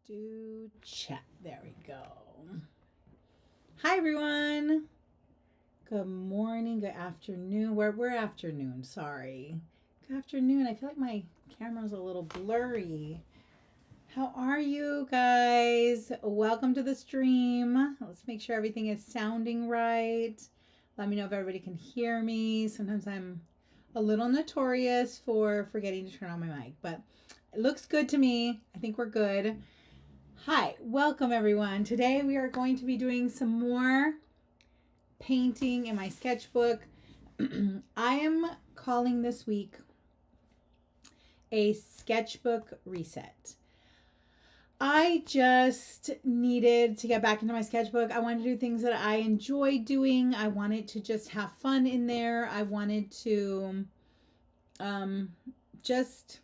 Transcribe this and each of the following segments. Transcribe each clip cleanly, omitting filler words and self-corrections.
do chat. There we go. Hi, everyone. Good morning, good afternoon. We're afternoon, sorry. Good afternoon. I feel like my camera's a little blurry. How are you guys? Welcome to the stream. Let's make sure everything is sounding right. Let me know if everybody can hear me. Sometimes I'm a little notorious for forgetting to turn on my mic, but it looks good to me. I think we're good. Hi, welcome everyone. Today we are going to be doing some more painting in my sketchbook. I am calling this week a sketchbook reset. I just needed to get back into my sketchbook. I wanted to do things that I enjoy doing. I wanted to just have fun in there. I wanted to just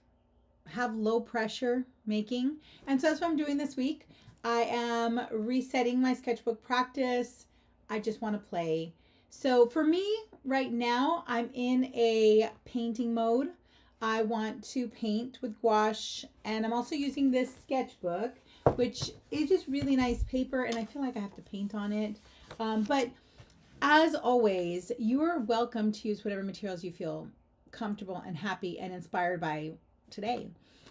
have low pressure making. And so that's what I'm doing this week. I am resetting my sketchbook practice. I just want to play. So for me right now, I'm in a painting mode. I want to paint with gouache, and I'm also using this sketchbook, which is just really nice paper, and I feel like I have to paint on it. But as always, you are welcome to use whatever materials you feel comfortable and happy and inspired by today.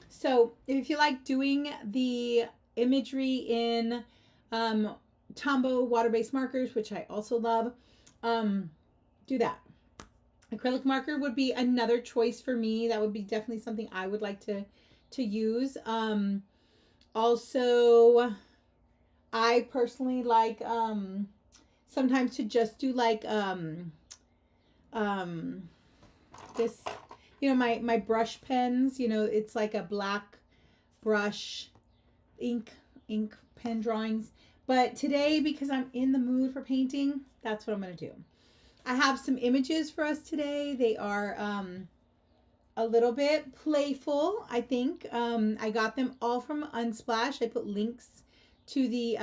So if you like doing the imagery in Tombow water-based markers, which I also love, do that. Acrylic marker would be another choice for me. That would be definitely something I would like to use. Also, I personally like sometimes to just do like this, you know, my brush pens, you know, it's like a black brush ink pen drawings. But today, because I'm in the mood for painting, that's what I'm going to do. I have some images for us today. They are a little bit playful, I think. I got them all from Unsplash. I put links to the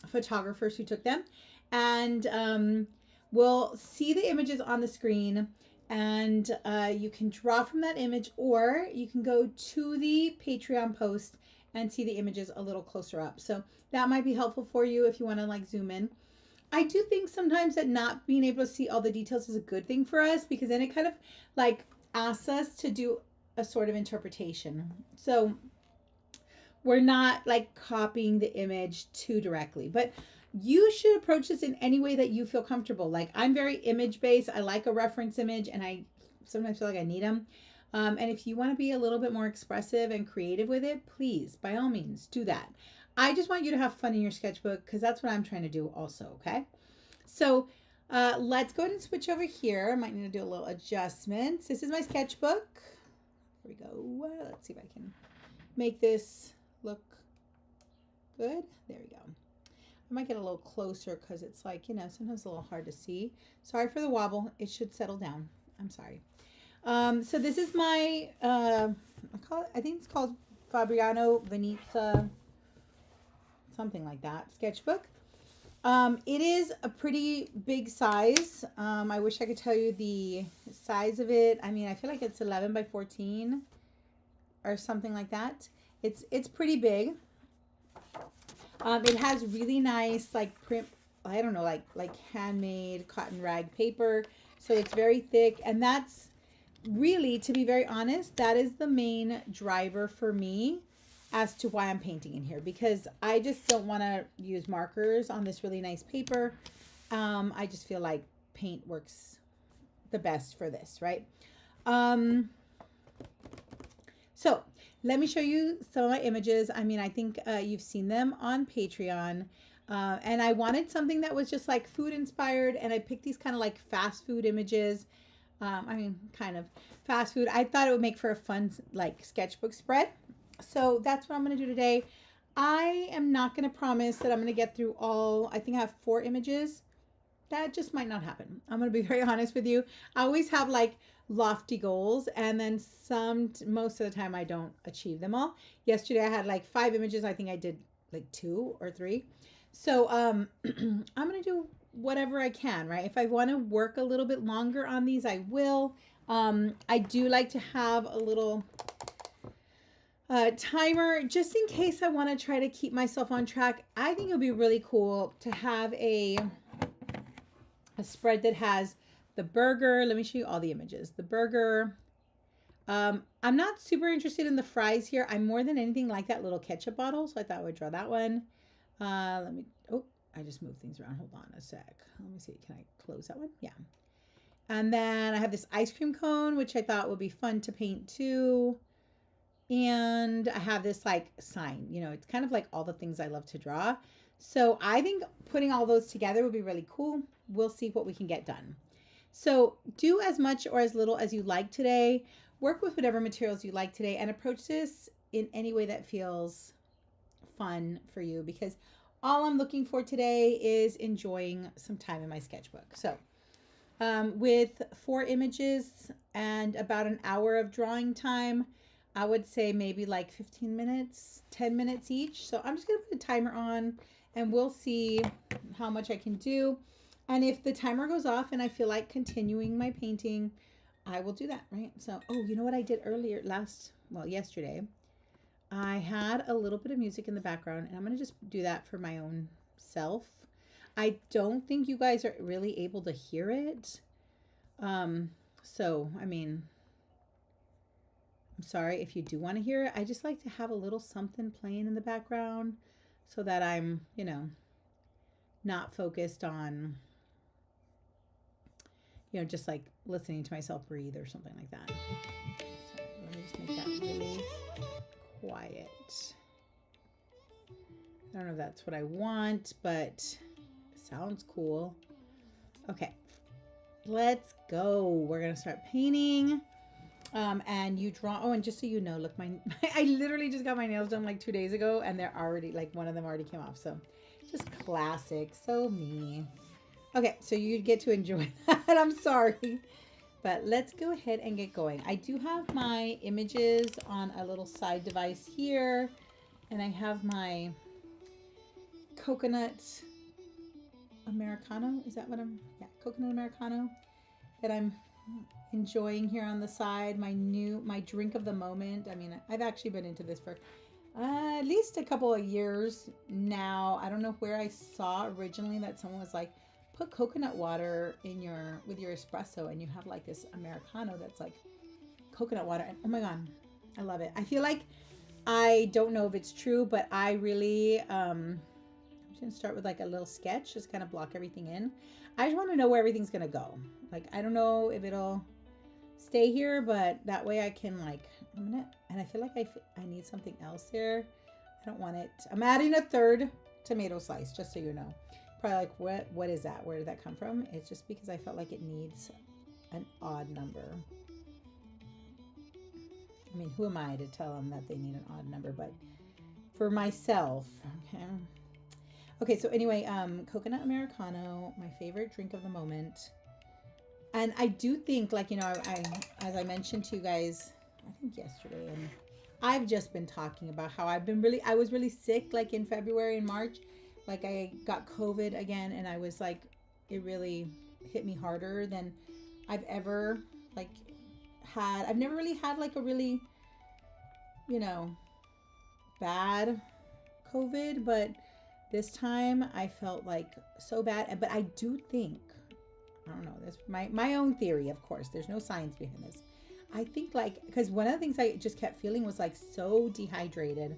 photographers who took them. And we'll see the images on the screen. And you can draw from that image, or you can go to the Patreon post and see the images a little closer up. So that might be helpful for you if you want to like zoom in. I do think sometimes that not being able to see all the details is a good thing for us, because then it kind of like asks us to do a sort of interpretation. So we're not like copying the image too directly, but you should approach this in any way that you feel comfortable. Like, I'm very image based. I like a reference image, and I sometimes feel like I need them. And if you want to be a little bit more expressive and creative with it, please, by all means, do that. I just want you to have fun in your sketchbook, because that's what I'm trying to do also, okay? So let's go ahead and switch over here. I might need to do a little adjustments. This is my sketchbook. Here we go. Let's see if I can make this look good. There we go. I might get a little closer because it's like, you know, sometimes a little hard to see. Sorry for the wobble. It should settle down. I'm sorry. So this is my, I think it's called Fabriano Venezia, something like that, sketchbook. It is a pretty big size. I wish I could tell you the size of it. I mean, I feel like it's 11 by 14 or something like that. It's pretty big. It has really nice like print, I don't know, like handmade cotton rag paper. So it's very thick, and that's really, to be very honest, that is the main driver for me as to why I'm painting in here, because I just don't want to use markers on this really nice paper. I just feel like paint works the best for this, right? So let me show you some of my images. I mean, I think you've seen them on Patreon. And I wanted something that was just like food inspired, and I picked these kind of like fast food images. I mean, kind of fast food. I thought it would make for a fun like sketchbook spread. So that's what I'm going to do today. I am not going to promise that I'm going to get through all. I think I have 4 images. That just might not happen. I'm going to be very honest with you. I always have like lofty goals, and then most of the time I don't achieve them all. Yesterday I had like 5 images. I think I did like 2 or 3. So I'm going to do whatever I can, right? If I want to work a little bit longer on these, I will. I do like to have a little Timer, just in case I want to try to keep myself on track. I think it would be really cool to have a spread that has the burger. Let me show you all the images. The burger. I'm not super interested in the fries here. I'm more than anything like that little ketchup bottle, so I thought I would draw that one. Let me, oh, I just moved things around. Hold on a sec. Let me see. Can I close that one? Yeah. And then I have this ice cream cone, which I thought would be fun to paint too. And I have this like sign, you know, it's kind of like all the things I love to draw. So I think putting all those together would be really cool. We'll see what we can get done. So do as much or as little as you like today. Work with whatever materials you like today and approach this in any way that feels fun for you, because all I'm looking for today is enjoying some time in my sketchbook. So with 4 images and about an hour of drawing time, I would say maybe like 15 minutes, 10 minutes each. So I'm just going to put a timer on and we'll see how much I can do. And if the timer goes off and I feel like continuing my painting, I will do that, right? So, oh, you know what I did earlier yesterday? I had a little bit of music in the background and I'm going to just do that for my own self. I don't think you guys are really able to hear it. So, I mean, I'm sorry if you do want to hear it. I just like to have a little something playing in the background so that I'm, you know, not focused on, you know, just like listening to myself breathe or something like that. So let me just make that really quiet. I don't know if that's what I want, but it sounds cool. Okay, let's go. We're going to start painting. And you draw, oh, and just so you know, look, I literally just got my nails done like 2 days ago and they're already, like one of them already came off. So just classic, so me. Okay, so you get to enjoy that. I'm sorry, but let's go ahead and get going. I do have my images on a little side device here, and I have my coconut Americano. Is that what coconut Americano that I'm enjoying here on the side. My drink of the moment. I mean, I've actually been into this for at least a couple of years now. I don't know where I saw originally that someone was like, put coconut water in with your espresso and you have like this Americano that's like coconut water. And oh my God, I love it. I feel like, I don't know if it's true, but I really, I'm just gonna start with like a little sketch, just kind of block everything in. I just want to know where everything's gonna go. Like, I don't know if it'll stay here, but that way I can like, and I feel like I need something else there. I don't want it. I'm adding a 3rd tomato slice, just so you know. Probably like, what is that? Where did that come from? It's just because I felt like it needs an odd number. I mean, who am I to tell them that they need an odd number? But for myself, okay. Okay, so anyway, coconut Americano, my favorite drink of the moment. And I do think, like, you know, I as I mentioned to you guys, I think yesterday, and I've just been talking about how I was really sick, like in February and March. Like, I got COVID again, and I was like, it really hit me harder than I've ever, like, had. I've never really had, like, a really, you know, bad COVID, but this time I felt like so bad. But I do think, I don't know, that's my own theory, of course. There's no science behind this. I think, like, because one of the things I just kept feeling was like so dehydrated.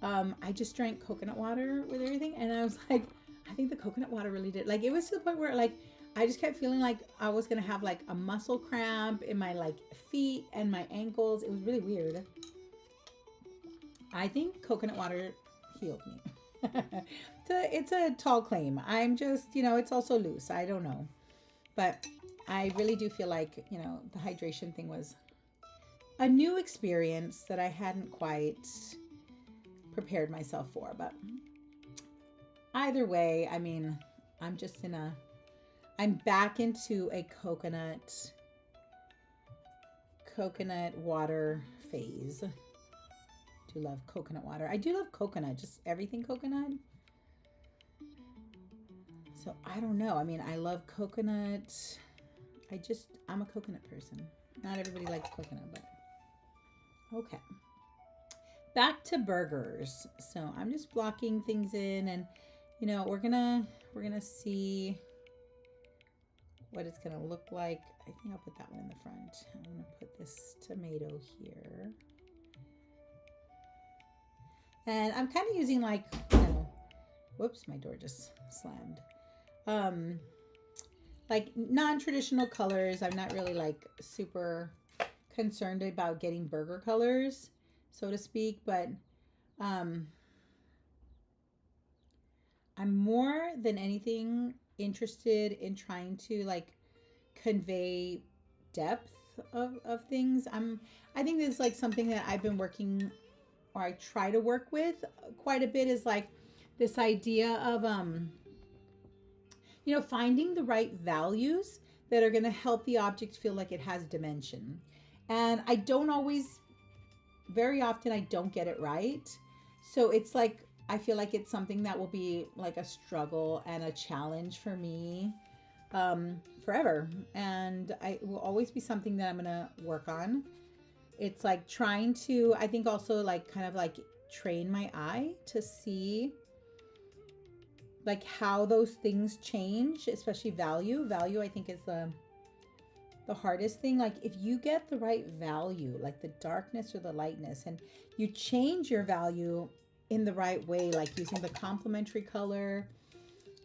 I just drank coconut water with everything, and I was like, I think the coconut water really did. Like, it was to the point where, like, I just kept feeling like I was gonna have like a muscle cramp in my like feet and my ankles. It was really weird. I think coconut water healed me. It's a tall claim. I'm just, you know, it's also loose. I don't know. But I really do feel like, you know, the hydration thing was a new experience that I hadn't quite prepared myself for. But either way, I mean, I'm back into a coconut water phase. I do love coconut water. I do love coconut, just everything coconut. So I don't know. I mean, I love coconut. I'm a coconut person. Not everybody likes coconut, but okay. back to burgers. So I'm just blocking things in, and you know, we're gonna see what it's gonna look like. I think I'll put that one in the front. I'm gonna put this tomato here. And I'm kind of using like, you know, whoops, my door just slammed. Like non-traditional colors. I'm not really like super concerned about getting burger colors, so to speak, but um, I'm more than anything interested in trying to like convey depth of things. I think this is like something that I've been working, or I try to work with quite a bit, is like this idea of you know, finding the right values that are going to help the object feel like it has dimension. And I don't always, very often, I don't get it right. So it's like, I feel like it's something that will be like a struggle and a challenge for me forever. And it will always be something that I'm going to work on. It's like trying to, I think also like kind of like train my eye to see like how those things change, especially value. Value, I think, is the hardest thing. Like if you get the right value, like the darkness or the lightness, and you change your value in the right way, like using the complementary color,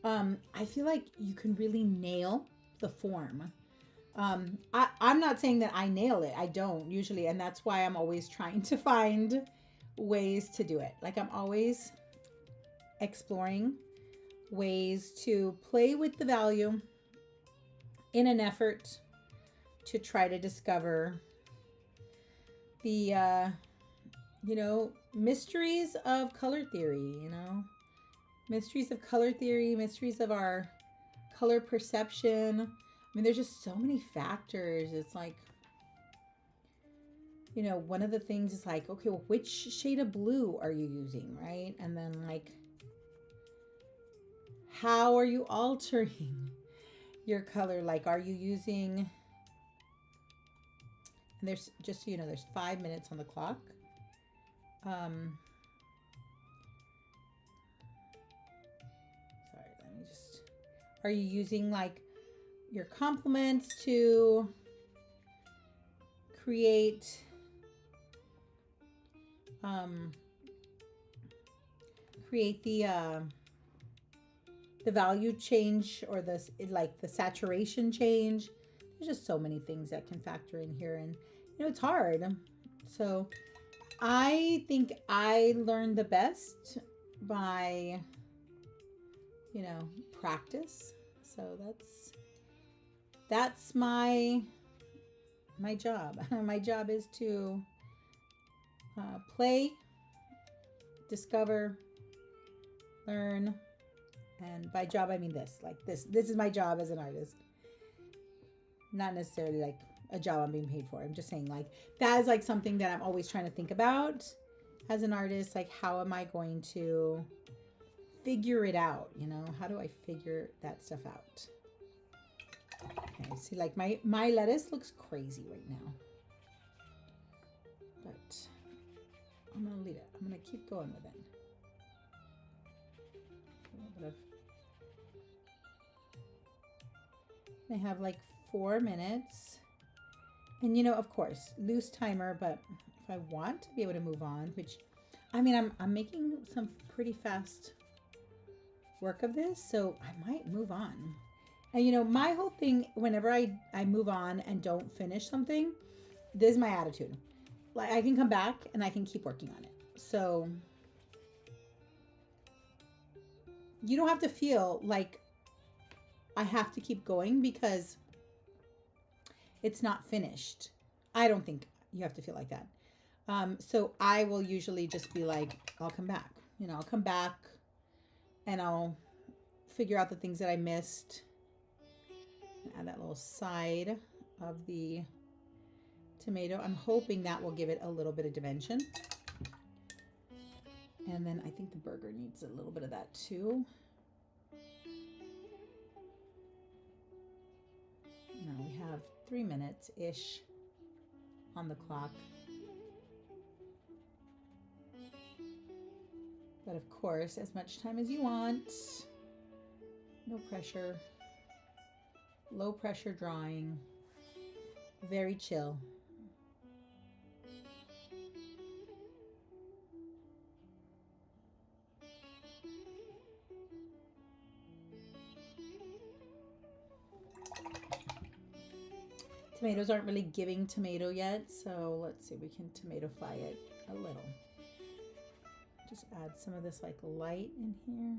I feel like you can really nail the form. I'm not saying that I nail it. I don't usually, and that's why I'm always trying to find ways to do it. Like I'm always exploring ways to play with the value in an effort to try to discover the you know, mysteries of color theory, you know, mysteries of color theory, mysteries of our color perception. I mean, there's just so many factors. It's like, you know, one of the things is like, okay, well, which shade of blue are you using, right? And then like, how are you altering your color? Like, are you using, and there's just so you know, there's 5 minutes on the clock. Sorry, let me just, are you using like your complements to create create the value change, or this like the saturation change? There's just so many things that can factor in here, and you know, it's hard. So I think I learned the best by, you know, practice. So that's my job. My job is to play, discover, learn, and by job I mean this. Like this is my job as an artist. Not necessarily like a job I'm being paid for. I'm just saying like that is like something that I'm always trying to think about as an artist. Like, how am I going to figure it out? You know, how do I figure that stuff out? Okay, see, like my lettuce looks crazy right now, but I'm gonna leave it. I'm gonna keep going with it. A little bit of, I have like 4 minutes. And you know, of course, loose timer, but if I want to be able to move on, which, I mean, I'm making some pretty fast work of this, so I might move on. And you know, my whole thing, whenever I move on and don't finish something, this is my attitude. Like, I can come back and I can keep working on it. So you don't have to feel like I have to keep going because it's not finished. I don't think you have to feel like that. So I will usually just be like, I'll come back. You know, I'll come back and I'll figure out the things that I missed. Add that little side of the tomato. I'm hoping that will give it a little bit of dimension. And then I think the burger needs a little bit of that too. Now we have 3 minutes-ish on the clock. But of course, as much time as you want. No pressure. Low pressure drawing. Very chill. Tomatoes aren't really giving tomato yet, so let's see if we can tomato-fy it a little. Just add some of this like light in here.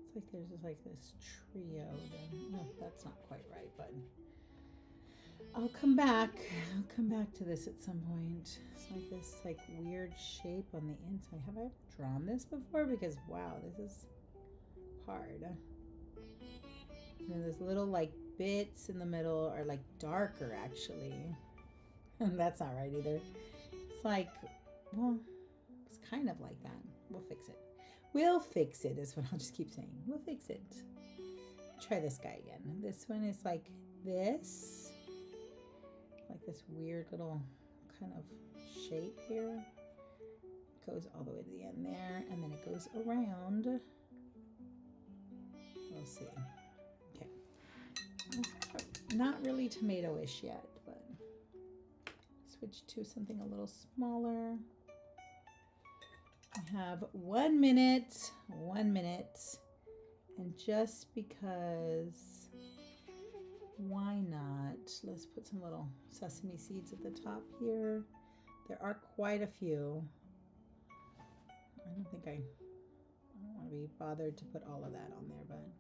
It's like there's like this trio. No, that's not quite right, but I'll come back. I'll come back to this at some point. It's like this like weird shape on the inside. Have I drawn this before? Because wow, this is hard. And those little like bits in the middle are like darker actually. And that's not right either. It's like, well, it's kind of like that. We'll fix it. We'll fix it is what I'll just keep saying. We'll fix it. Try this guy again. This one is like this. Like this weird little kind of shape here. Goes all the way to the end there, and then it goes around. We'll see. Okay. Not really tomato-ish yet, but switch to something a little smaller. I have 1 minute, 1 minute, and just because, why not? Let's put some little sesame seeds at the top here. There are quite a few. I don't want to be bothered to put all of that on there, but I'm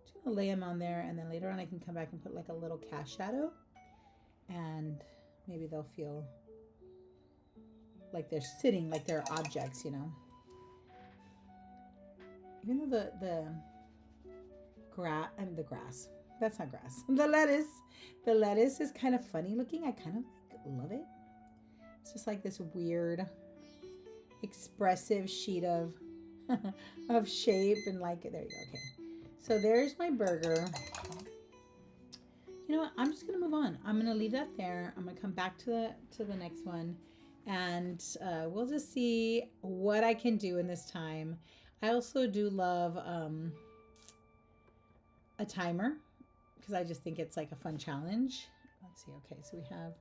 just gonna lay them on there, and then later on I can come back and put like a little cast shadow, and maybe they'll feel like they're sitting, like they're objects, you know. Even though the grass, that's not grass. The lettuce is kind of funny looking. I kind of like, love it. It's just like this weird, expressive sheet of of shape and like, there you go. Okay, so there's my burger. You know what? I'm just gonna move on. I'm gonna leave that there. I'm gonna come back to the next one, and we'll just see what I can do in this time. I also do love a timer because I just think it's like a fun challenge. Let's see. Okay, so we have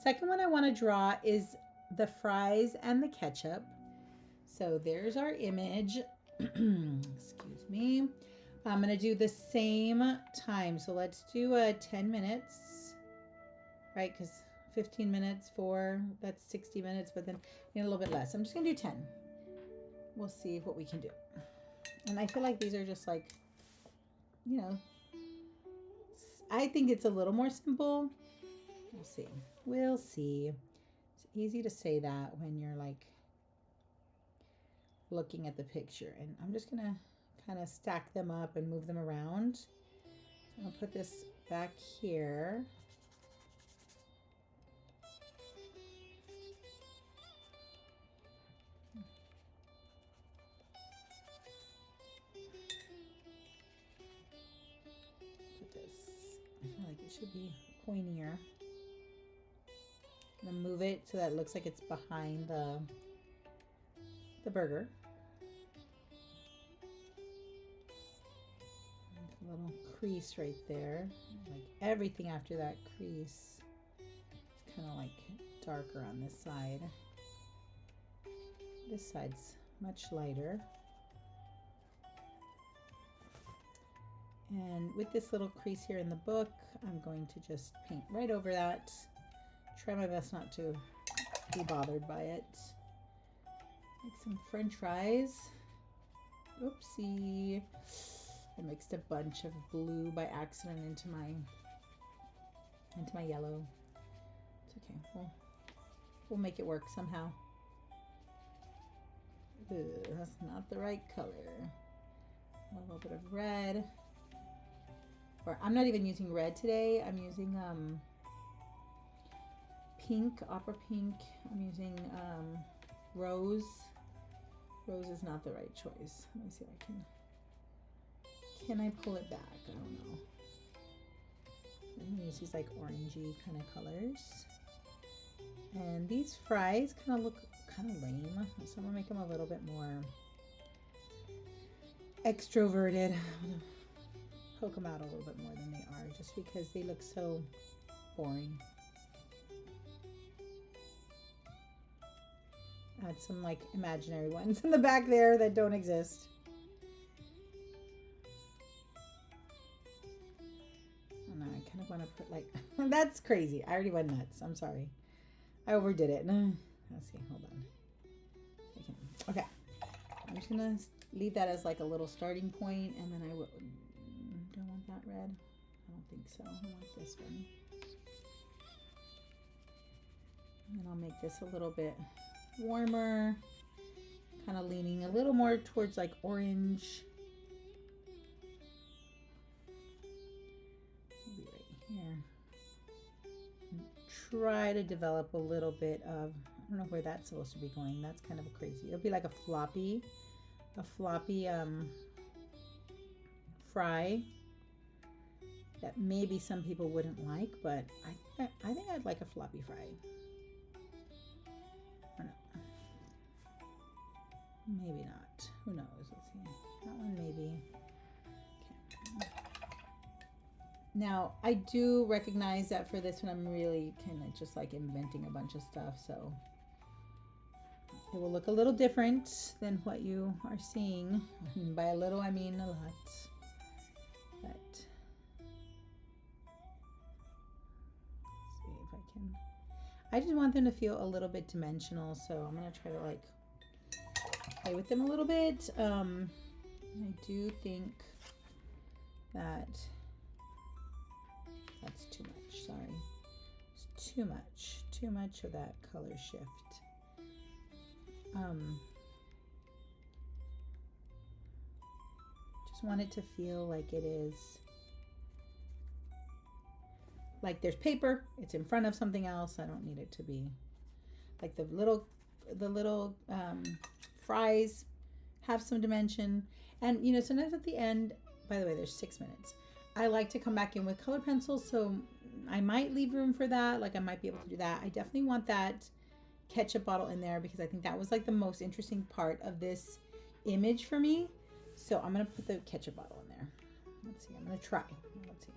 second one I want to draw is the fries and the ketchup. So there's our image. Excuse me. I'm going to do the same time. So let's do 10 minutes, right? Because 15 minutes, that's 60 minutes, but then a little bit less. I'm just going to do 10. We'll see what we can do. And I feel like these are just like, you know, I think it's a little more simple. We'll see. We'll see. It's easy to say that when you're like looking at the picture. And I'm just going to kind of stack them up and move them around. So I'll put this back here. Put this, I feel like it should be pointier. I'm gonna move it so that it looks like it's behind the burger. A little crease right there. Like everything after that crease is kind of like darker on this side. This side's much lighter. And with this little crease here in the book, I'm going to just paint right over that. Try my best not to be bothered by it. Make some French fries. Oopsie. I mixed a bunch of blue by accident into my yellow. It's okay. We'll make it work somehow. Ugh, that's not the right color. A little bit of red. Or I'm not even using red today. I'm using pink, opera pink. I'm using rose. Rose is not the right choice. Let me see if I can I pull it back? I don't know. I'm gonna use these like orangey kind of colors. And these fries kind of look kind of lame, so I'm gonna make them a little bit more extroverted. I'm gonna poke them out a little bit more than they are, just because they look so boring. Add some like imaginary ones in the back there that don't exist. Oh no, I kind of want to put like, that's crazy. I already went nuts. I'm sorry. I overdid it. Let's see, hold on. Okay, I'm just gonna leave that as like a little starting point, and then I will, do I want that red? I don't think so. I want this one. And then I'll make this a little bit warmer, kind of leaning a little more towards like orange. Maybe right here. Try to develop a little bit of, I don't know where that's supposed to be going. That's kind of crazy. It'll be like a floppy fry that maybe some people wouldn't like, but I think I'd like a floppy fry. Or no. Maybe not. Who knows? Let's see. That one maybe. Okay. Now, I do recognize that for this one, I'm really kind of just like inventing a bunch of stuff, so it will look a little different than what you are seeing. And by a little, I mean a lot. But let's see if I can. I just want them to feel a little bit dimensional, so I'm gonna try to like play with them a little bit. I do think that that's too much. Sorry, it's too much of that color shift. Just want it to feel like it is, like there's paper, it's in front of something else. I don't need it to be like the little fries have some dimension. And you know, sometimes at the end, by the way, there's 6 minutes, I like to come back in with colored pencils, so I might leave room for that. Like I might be able to do that. I definitely want that ketchup bottle in there because I think that was like the most interesting part of this image for me. So I'm gonna put the ketchup bottle in there. Let's see, I'm gonna try. Let's see.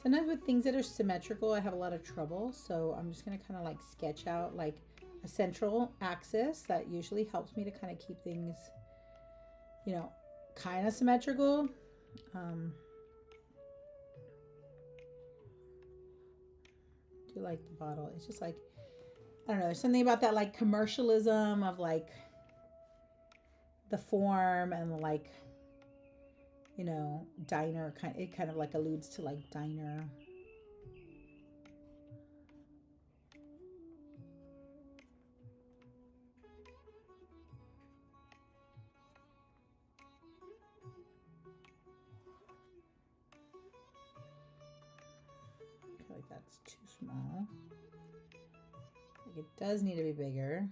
Sometimes with things that are symmetrical, I have a lot of trouble. So I'm just gonna kind of like sketch out like a central axis that usually helps me to kind of keep things, you know, kind of symmetrical. Do like the bottle. It's just like, I don't know, there's something about that like commercialism of like the form and like, you know, diner kind. It kind of like alludes to like diner. I feel like that's too small. Like it does need to be bigger.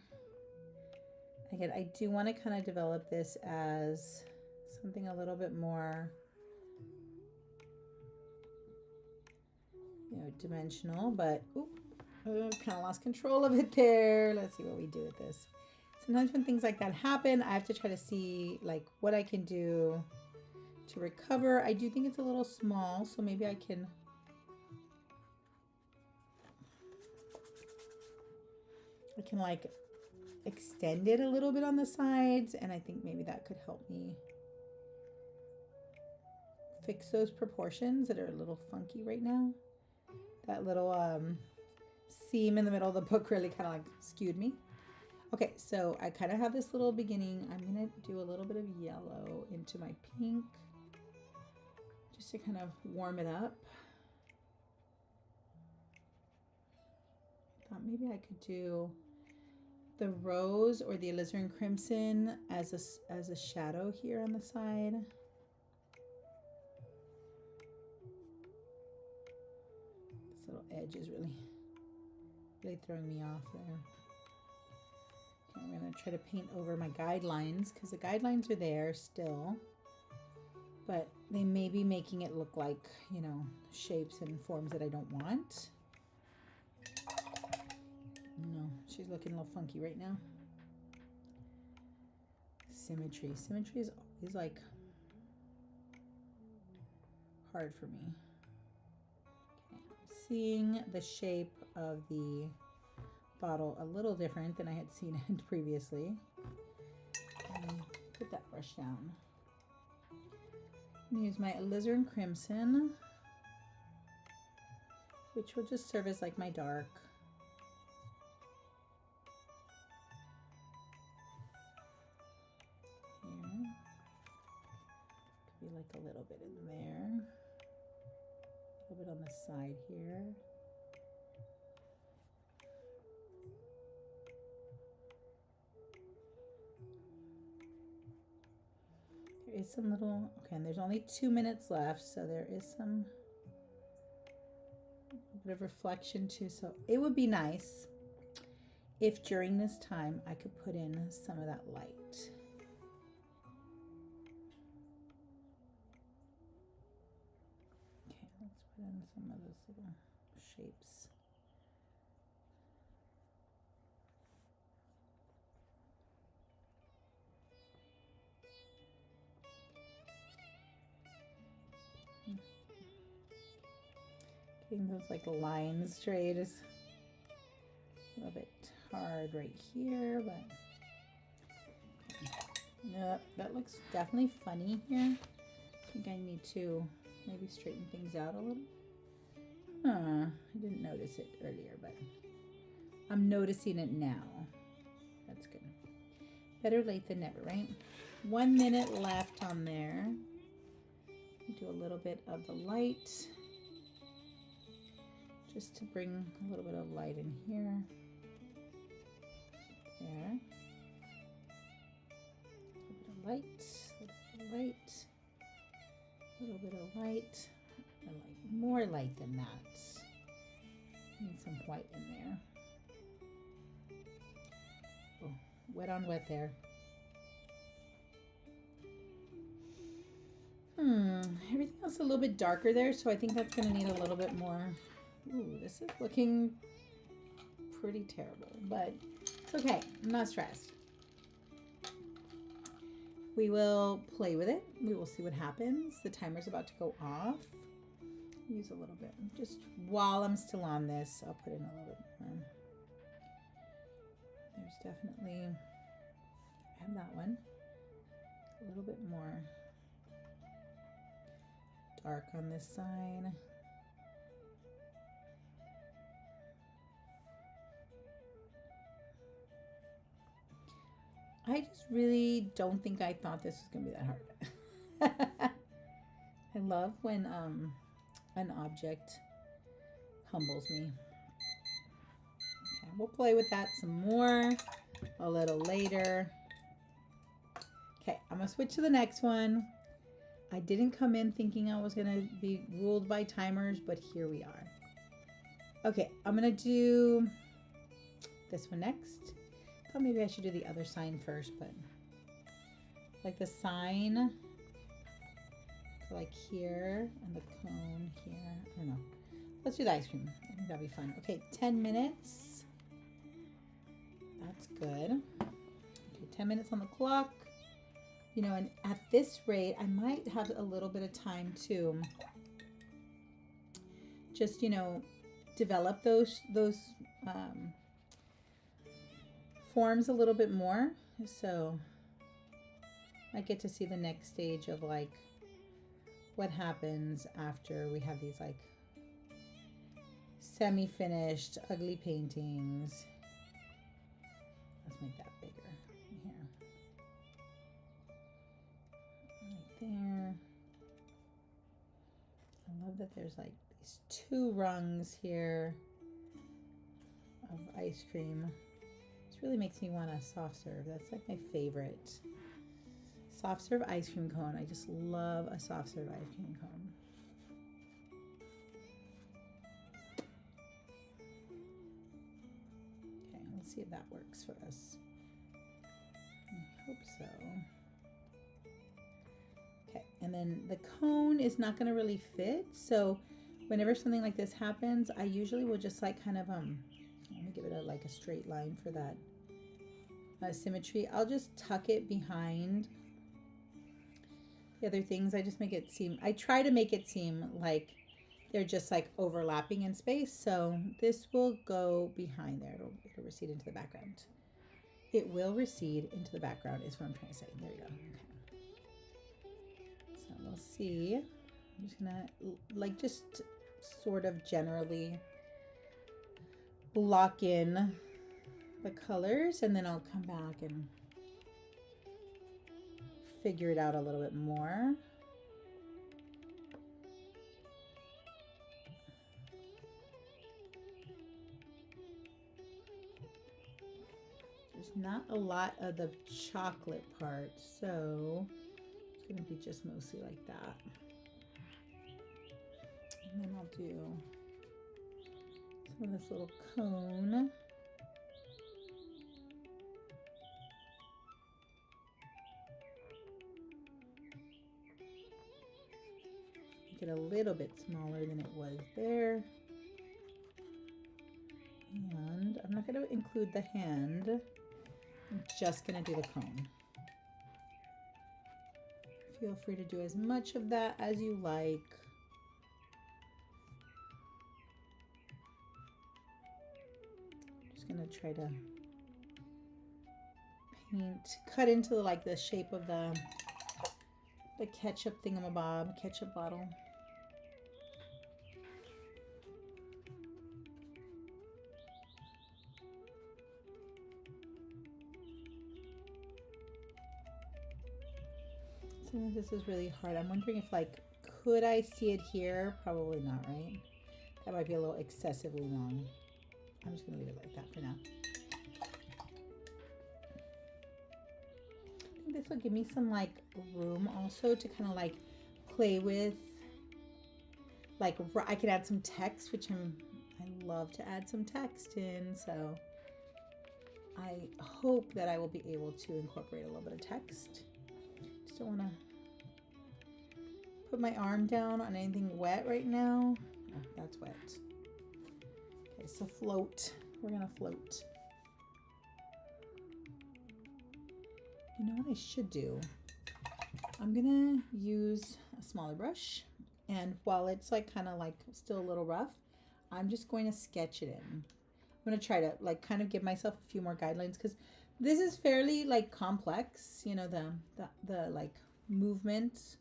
Again, I do want to kind of develop this as something a little bit more, you know, dimensional, but kind of lost control of it there. Let's see what we do with this. Sometimes when things like that happen, I have to try to see like what I can do to recover. I do think it's a little small, so maybe I can like extend it a little bit on the sides, and I think maybe that could help me fix those proportions that are a little funky right now. That little seam in the middle of the book really kind of like skewed me. Okay, so I kind of have this little beginning. I'm gonna do a little bit of yellow into my pink just to kind of warm it up. Thought maybe I could do the rose or the alizarin crimson as a shadow here on the side. This little edge is really throwing me off there. Okay, I'm gonna try to paint over my guidelines because the guidelines are there still, but they may be making it look like, you know, shapes and forms that I don't want. No, she's looking a little funky right now. Symmetry. Symmetry is always like hard for me. Okay. Seeing the shape of the bottle a little different than I had seen it previously. Put that brush down. I'm going to use my alizarin crimson, which will just serve as like my dark. Here. Could be like a little bit in there. A little bit on the side here. There is some little, okay, and there's only 2 minutes left, so there is some bit of reflection too. So it would be nice if during this time I could put in some of that light. Okay, let's put in some of those little shapes. Getting those like lines straight is a little bit hard right here, but yep, that looks definitely funny here. I think I need to maybe straighten things out a little. I didn't notice it earlier, but I'm noticing it now. That's good. Better late than never, right? 1 minute left on there. Do a little bit of the light, just to bring a little bit of light in here. There. A little bit of light, a little bit of light, a little bit of light, more light than that. Need some white in there. Oh, wet on wet there. Everything else a little bit darker there, so I think that's going to need a little bit more. Ooh, this is looking pretty terrible, but it's okay. I'm not stressed. We will play with it. We will see what happens. The timer's about to go off. Use a little bit. Just while I'm still on this, I'll put in a little bit more. There's definitely, I have that one. A little bit more dark on this side. I just really don't think I thought this was going to be that hard. I love when an object humbles me. Okay, we'll play with that some more a little later. Okay, I'm going to switch to the next one. I didn't come in thinking I was going to be ruled by timers, but here we are. Okay, I'm going to do this one next. I thought maybe I should do the other sign first, but like the sign, like here, and the cone here. I don't know. Let's do the ice cream. I think that'll be fun. Okay, 10 minutes. That's good. Okay, 10 minutes on the clock. You know, and at this rate, I might have a little bit of time to just, you know, develop those forms a little bit more. So I get to see the next stage of like what happens after we have these like semi-finished ugly paintings. Let's make that bigger here. Right there. I love that there's like these 2 rungs here of ice cream. This really makes me want a soft serve. That's like my favorite. Soft serve ice cream cone. I just love a soft serve ice cream cone. Okay, let's see if that works for us. I hope so. Okay, and And then the cone is not going to really fit. So whenever something like this happens, I usually will just like kind of, let me give it like a straight line for that symmetry. I'll just tuck it behind the other things. I just make it seem, I try to make it seem like they're just like overlapping in space. So this will go behind there. It'll recede into the background. It will recede into the background is what I'm trying to say. There you go. Okay. So we'll see. I'm just gonna like just sort of generally block in the colors, and then I'll come back and figure it out a little bit more. There's not a lot of the chocolate part, so it's gonna be just mostly like that. And then I'll do some of this little cone. Make it a little bit smaller than it was there. And I'm not going to include the hand. I'm just going to do the cone. Feel free to do as much of that as you like. Just going to try to cut into like the shape of the ketchup thingamabob, ketchup bottle. Sometimes this is really hard. I'm wondering if like, could I see it here? Probably not, right? That might be a little excessively long. I'm just gonna leave it like that for now. I think this will give me some like room also to kind of like play with. Like I could add some text, which I love to add some text in. So I hope that I will be able to incorporate a little bit of text. Just don't want to put my arm down on anything wet right now. Oh, that's wet. Okay, so float. We're gonna float. You know what I should do? I'm gonna use a smaller brush, and while it's like kind of like still a little rough, I'm just going to sketch it in. I'm gonna try to like kind of give myself a few more guidelines because this is fairly like complex, you know, the like movement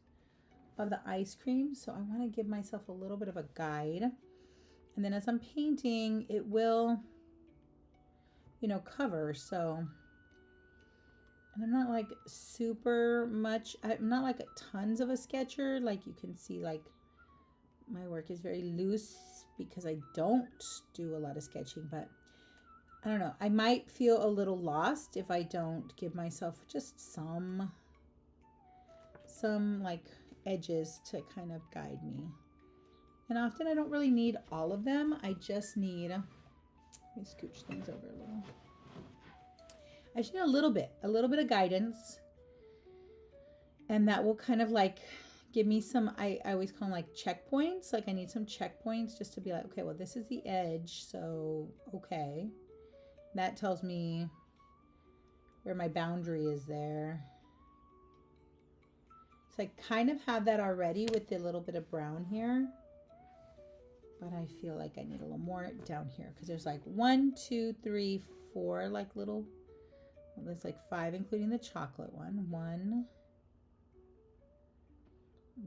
of the ice cream. So I want to give myself a little bit of a guide, and then as I'm painting, it will, you know, cover. So. And I'm not like super much, I'm not like tons of a sketcher. Like you can see, like my work is very loose because I don't do a lot of sketching, but I don't know. I might feel a little lost if I don't give myself just some like edges to kind of guide me. And often I don't really need all of them. I just need, let me scooch things over a little. I just need a little bit of guidance, and that will kind of like give me some, I always call them like checkpoints. Like I need some checkpoints just to be like, okay, well, this is the edge. So, okay. That tells me where my boundary is there. So I kind of have that already with the little bit of brown here, but I feel like I need a little more down here because there's like 1, 2, 3, 4 like little, well, there's like 5 including the chocolate one. 1.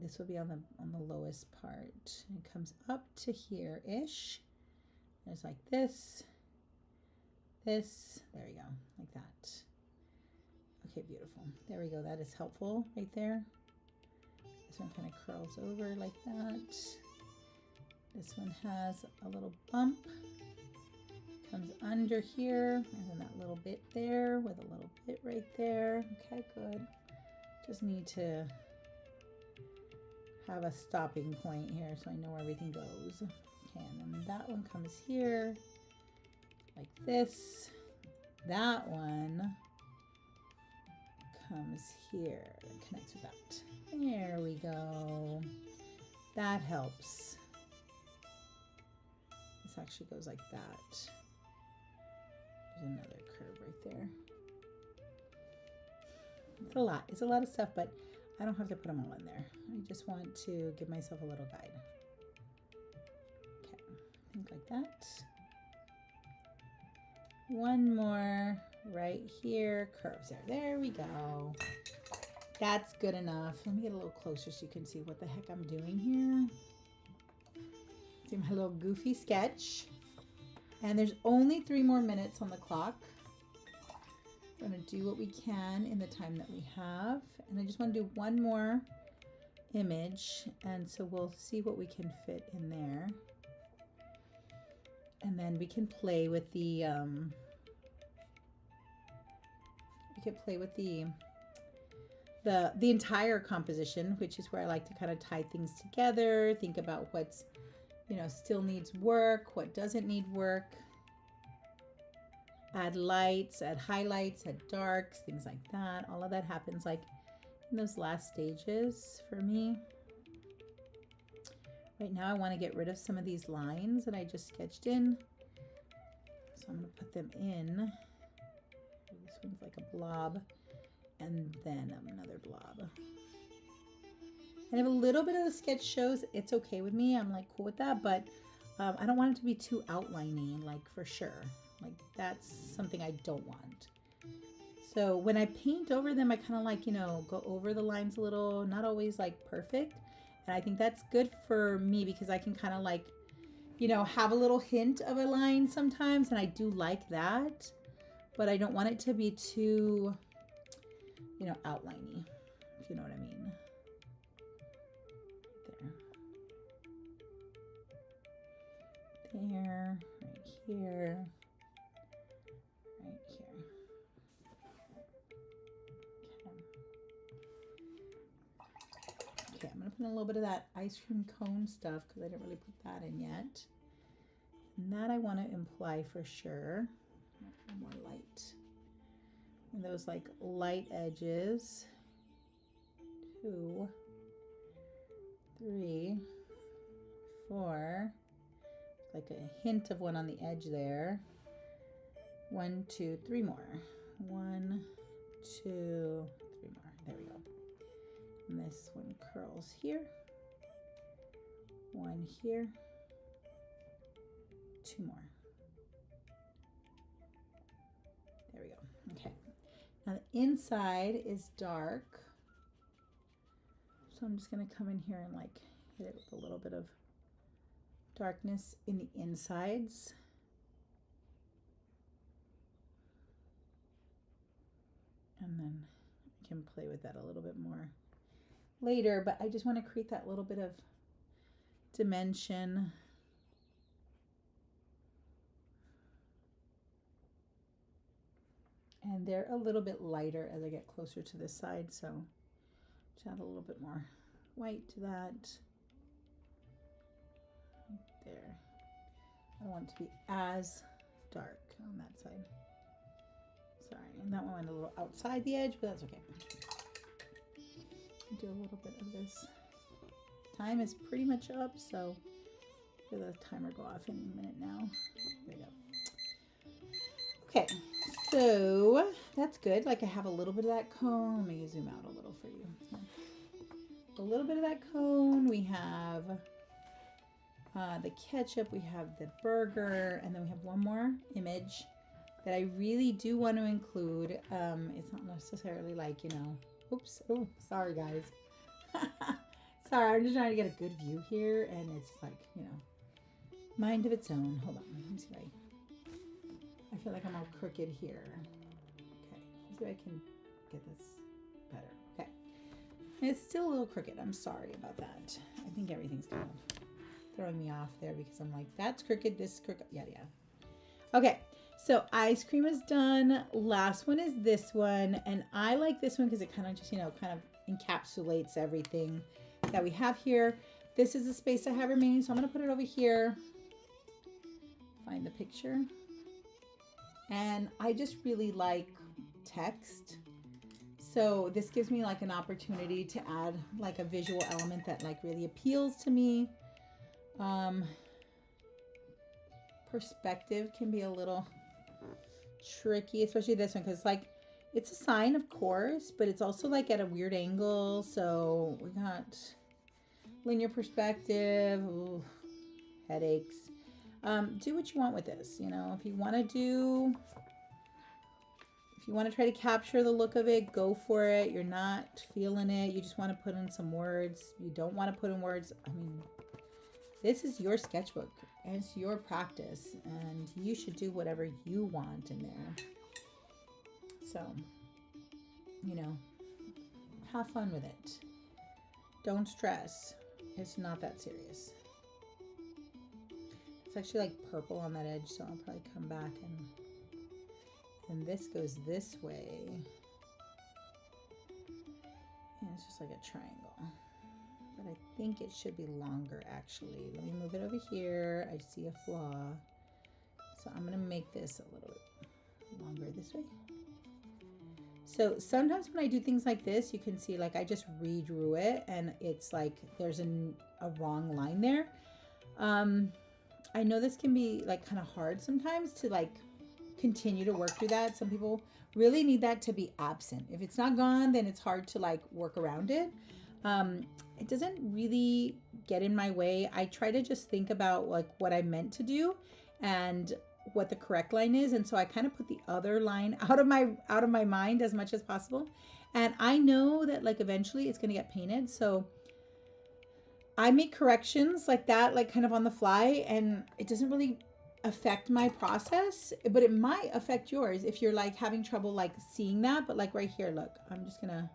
This will be on the lowest part. It comes up to here-ish. There's like this. There we go, like that. Okay, beautiful. There we go. That is helpful right there. This one kind of curls over like that. This one has a little bump. Comes under here, and then that little bit there with a little bit right there. Okay, good. Just need to have a stopping point here so I know where everything goes. Okay, and then that one comes here like this. That one comes here, connects with that. There we go. That helps. This actually goes like that. There's another curve right there. It's a lot. It's a lot of stuff, but I don't have to put them all in there. I just want to give myself a little guide. Okay, I think like that. One more right here. Curves there. There we go. That's good enough. Let me get a little closer so you can see what the heck I'm doing here. See my little goofy sketch. And there's only 3 more minutes on the clock. We're going to do what we can in the time that we have. And I just want to do one more image. And so we'll see what we can fit in there. And then we can play with the the entire composition, which is where I like to kind of tie things together, think about what's, you know, still needs work, what doesn't need work, add lights, add highlights, add darks, things like that. All of that happens like in those last stages for me. Right now I want to get rid of some of these lines that I just sketched in. So I'm going to put them in. This one's like a blob and then another blob. And if a little bit of the sketch shows, it's okay with me. I'm like cool with that, but I don't want it to be too outliney, like for sure. Like that's something I don't want. So when I paint over them, I kind of like, you know, go over the lines a little, not always like perfect. And I think that's good for me because I can kind of like, you know, have a little hint of a line sometimes. And I do like that, but I don't want it to be too, you know, outliney, if you know what I mean. There, right here, right here. Okay, I'm gonna put in a little bit of that ice cream cone stuff because I didn't really put that in yet. And that I want to imply for sure. More light. And those like light edges. 2, 3, 4. Like a hint of one on the edge there. 1, 2, 3 more. 1, 2, 3 more. There we go. And this one curls here. 1 here. 2 more. There we go. Okay. Now the inside is dark. So I'm just going to come in here and like hit it with a little bit of darkness in the insides. And then I can play with that a little bit more later, but I just want to create that little bit of dimension. And they're a little bit lighter as I get closer to this side, so just add a little bit more white to that. There. I don't want it to be as dark on that side. Sorry, and that one went a little outside the edge, but that's okay. Do a little bit of this. Time is pretty much up, so the timer go off any minute now. There you go. Okay, so that's good. Like I have a little bit of that cone. Let me zoom out a little for you. A little bit of that cone. We have the ketchup, we have the burger, and then we have one more image that I really do want to include. It's not necessarily like, you know, oops, oh, sorry guys. Sorry, I'm just trying to get a good view here, and it's like, you know, mind of its own. Hold on, let me see if I feel like I'm all crooked here. Okay, let's see if I can get this better. Okay, it's still a little crooked. I'm sorry about that. I think everything's kind of throwing me off there because I'm like, that's crooked, this is crooked, yeah. Okay, so ice cream is done. Last one is this one, and I like this one because it kind of just, you know, kind of encapsulates everything that we have here. This is the space I have remaining, so I'm going to put it over here. Find the picture. And I just really like text. So this gives me like an opportunity to add like a visual element that like really appeals to me. Perspective can be a little tricky, especially this one, because like it's a sign, of course, but it's also like at a weird angle. So we got linear perspective. Ooh, headaches. Do what you want with this. You know, if you want to try to capture the look of it, go for it. You're not feeling it. You just want to put in some words. You don't want to put in words. I mean, this is your sketchbook and it's your practice, and you should do whatever you want in there. So, you know, have fun with it. Don't stress. It's not that serious. It's actually like purple on that edge, so I'll probably come back and this goes this way. And it's just like a triangle. But I think it should be longer actually. Let me move it over here. I see a flaw. So I'm gonna make this a little bit longer this way. So sometimes when I do things like this, you can see like I just redrew it and it's like there's a wrong line there. I know this can be like kind of hard sometimes to like continue to work through that. Some people really need that to be absent. If it's not gone, then it's hard to like work around it. It doesn't really get in my way. I try to just think about like what I meant to do and what the correct line is, and so I kind of put the other line out of my mind as much as possible. And I know that like eventually it's going to get painted, so I make corrections like that, like kind of on the fly, and it doesn't really affect my process, but it might affect yours if you're like having trouble like seeing that. But like right here, look, I'm just gonna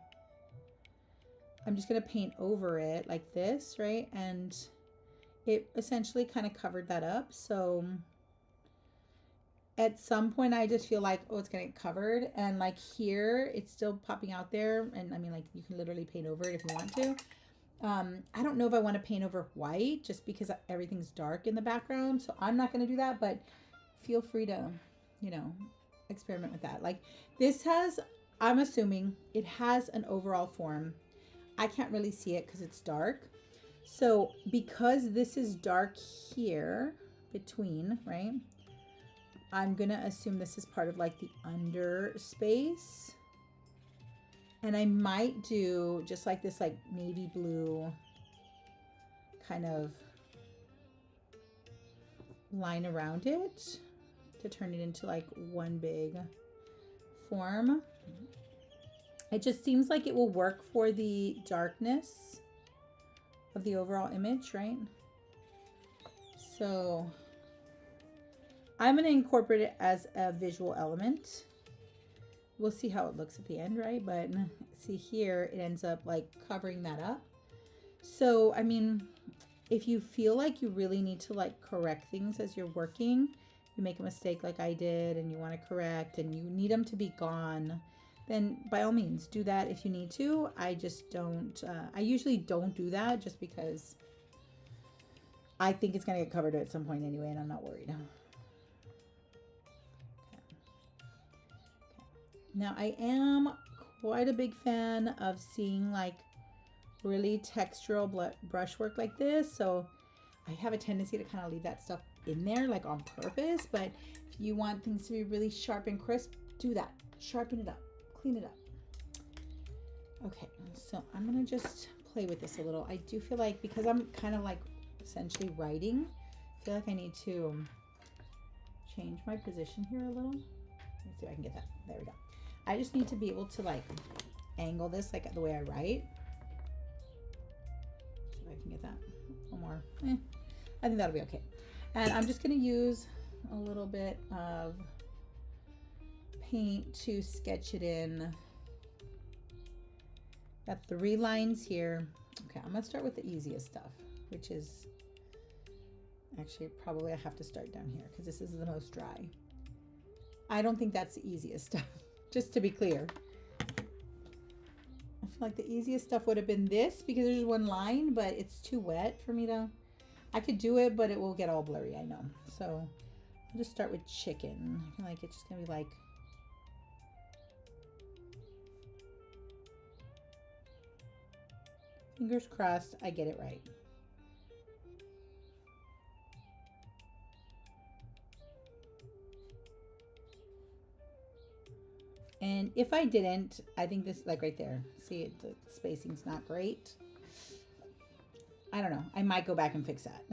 paint over it like this, right? And it essentially kind of covered that up. So at some point I just feel like, oh, it's gonna get covered, and like here it's still popping out there, and I mean like you can literally paint over it if you want to. I don't know if I want to paint over white just because everything's dark in the background, so I'm not going to do that, but feel free to, you know, experiment with that. Like this has, I'm assuming it has an overall form. I can't really see it because it's dark. So because this is dark here between, right, I'm going to assume this is part of like the under space. And I might do just like this like navy blue kind of line around it to turn it into like one big form. It just seems like it will work for the darkness of the overall image, right? So I'm going to incorporate it as a visual element. We'll see how it looks at the end, right? But see here, it ends up like covering that up. So, I mean, if you feel like you really need to like correct things as you're working, you make a mistake like I did and you want to correct and you need them to be gone, then by all means do that if you need to. I just don't, I usually don't do that just because I think it's going to get covered at some point anyway, and I'm not worried. Now I am quite a big fan of seeing like really textural brushwork like this. So I have a tendency to kind of leave that stuff in there like on purpose. But if you want things to be really sharp and crisp, do that. Sharpen it up, clean it up. Okay, so I'm gonna just play with this a little. I do feel like because I'm kind of like essentially writing, I feel like I need to change my position here a little. Let's see if I can get that. There we go. I just need to be able to like angle this like the way I write. See if I can get that a little more. I think that'll be okay. And I'm just going to use a little bit of paint to sketch it in. Got 3 lines here. Okay, I'm going to start with the easiest stuff, which is actually probably I have to start down here because this is the most dry. I don't think that's the easiest stuff. Just to be clear, I feel like the easiest stuff would have been this because there's 1 line, but it's too wet for me to, I could do it, but it will get all blurry, I know. So I'll just start with chicken. I feel like it's just gonna be like Fingers crossed I get it right. And if I didn't, I think this, like right there, see, the spacing's not great. I don't know. I might go back and fix that.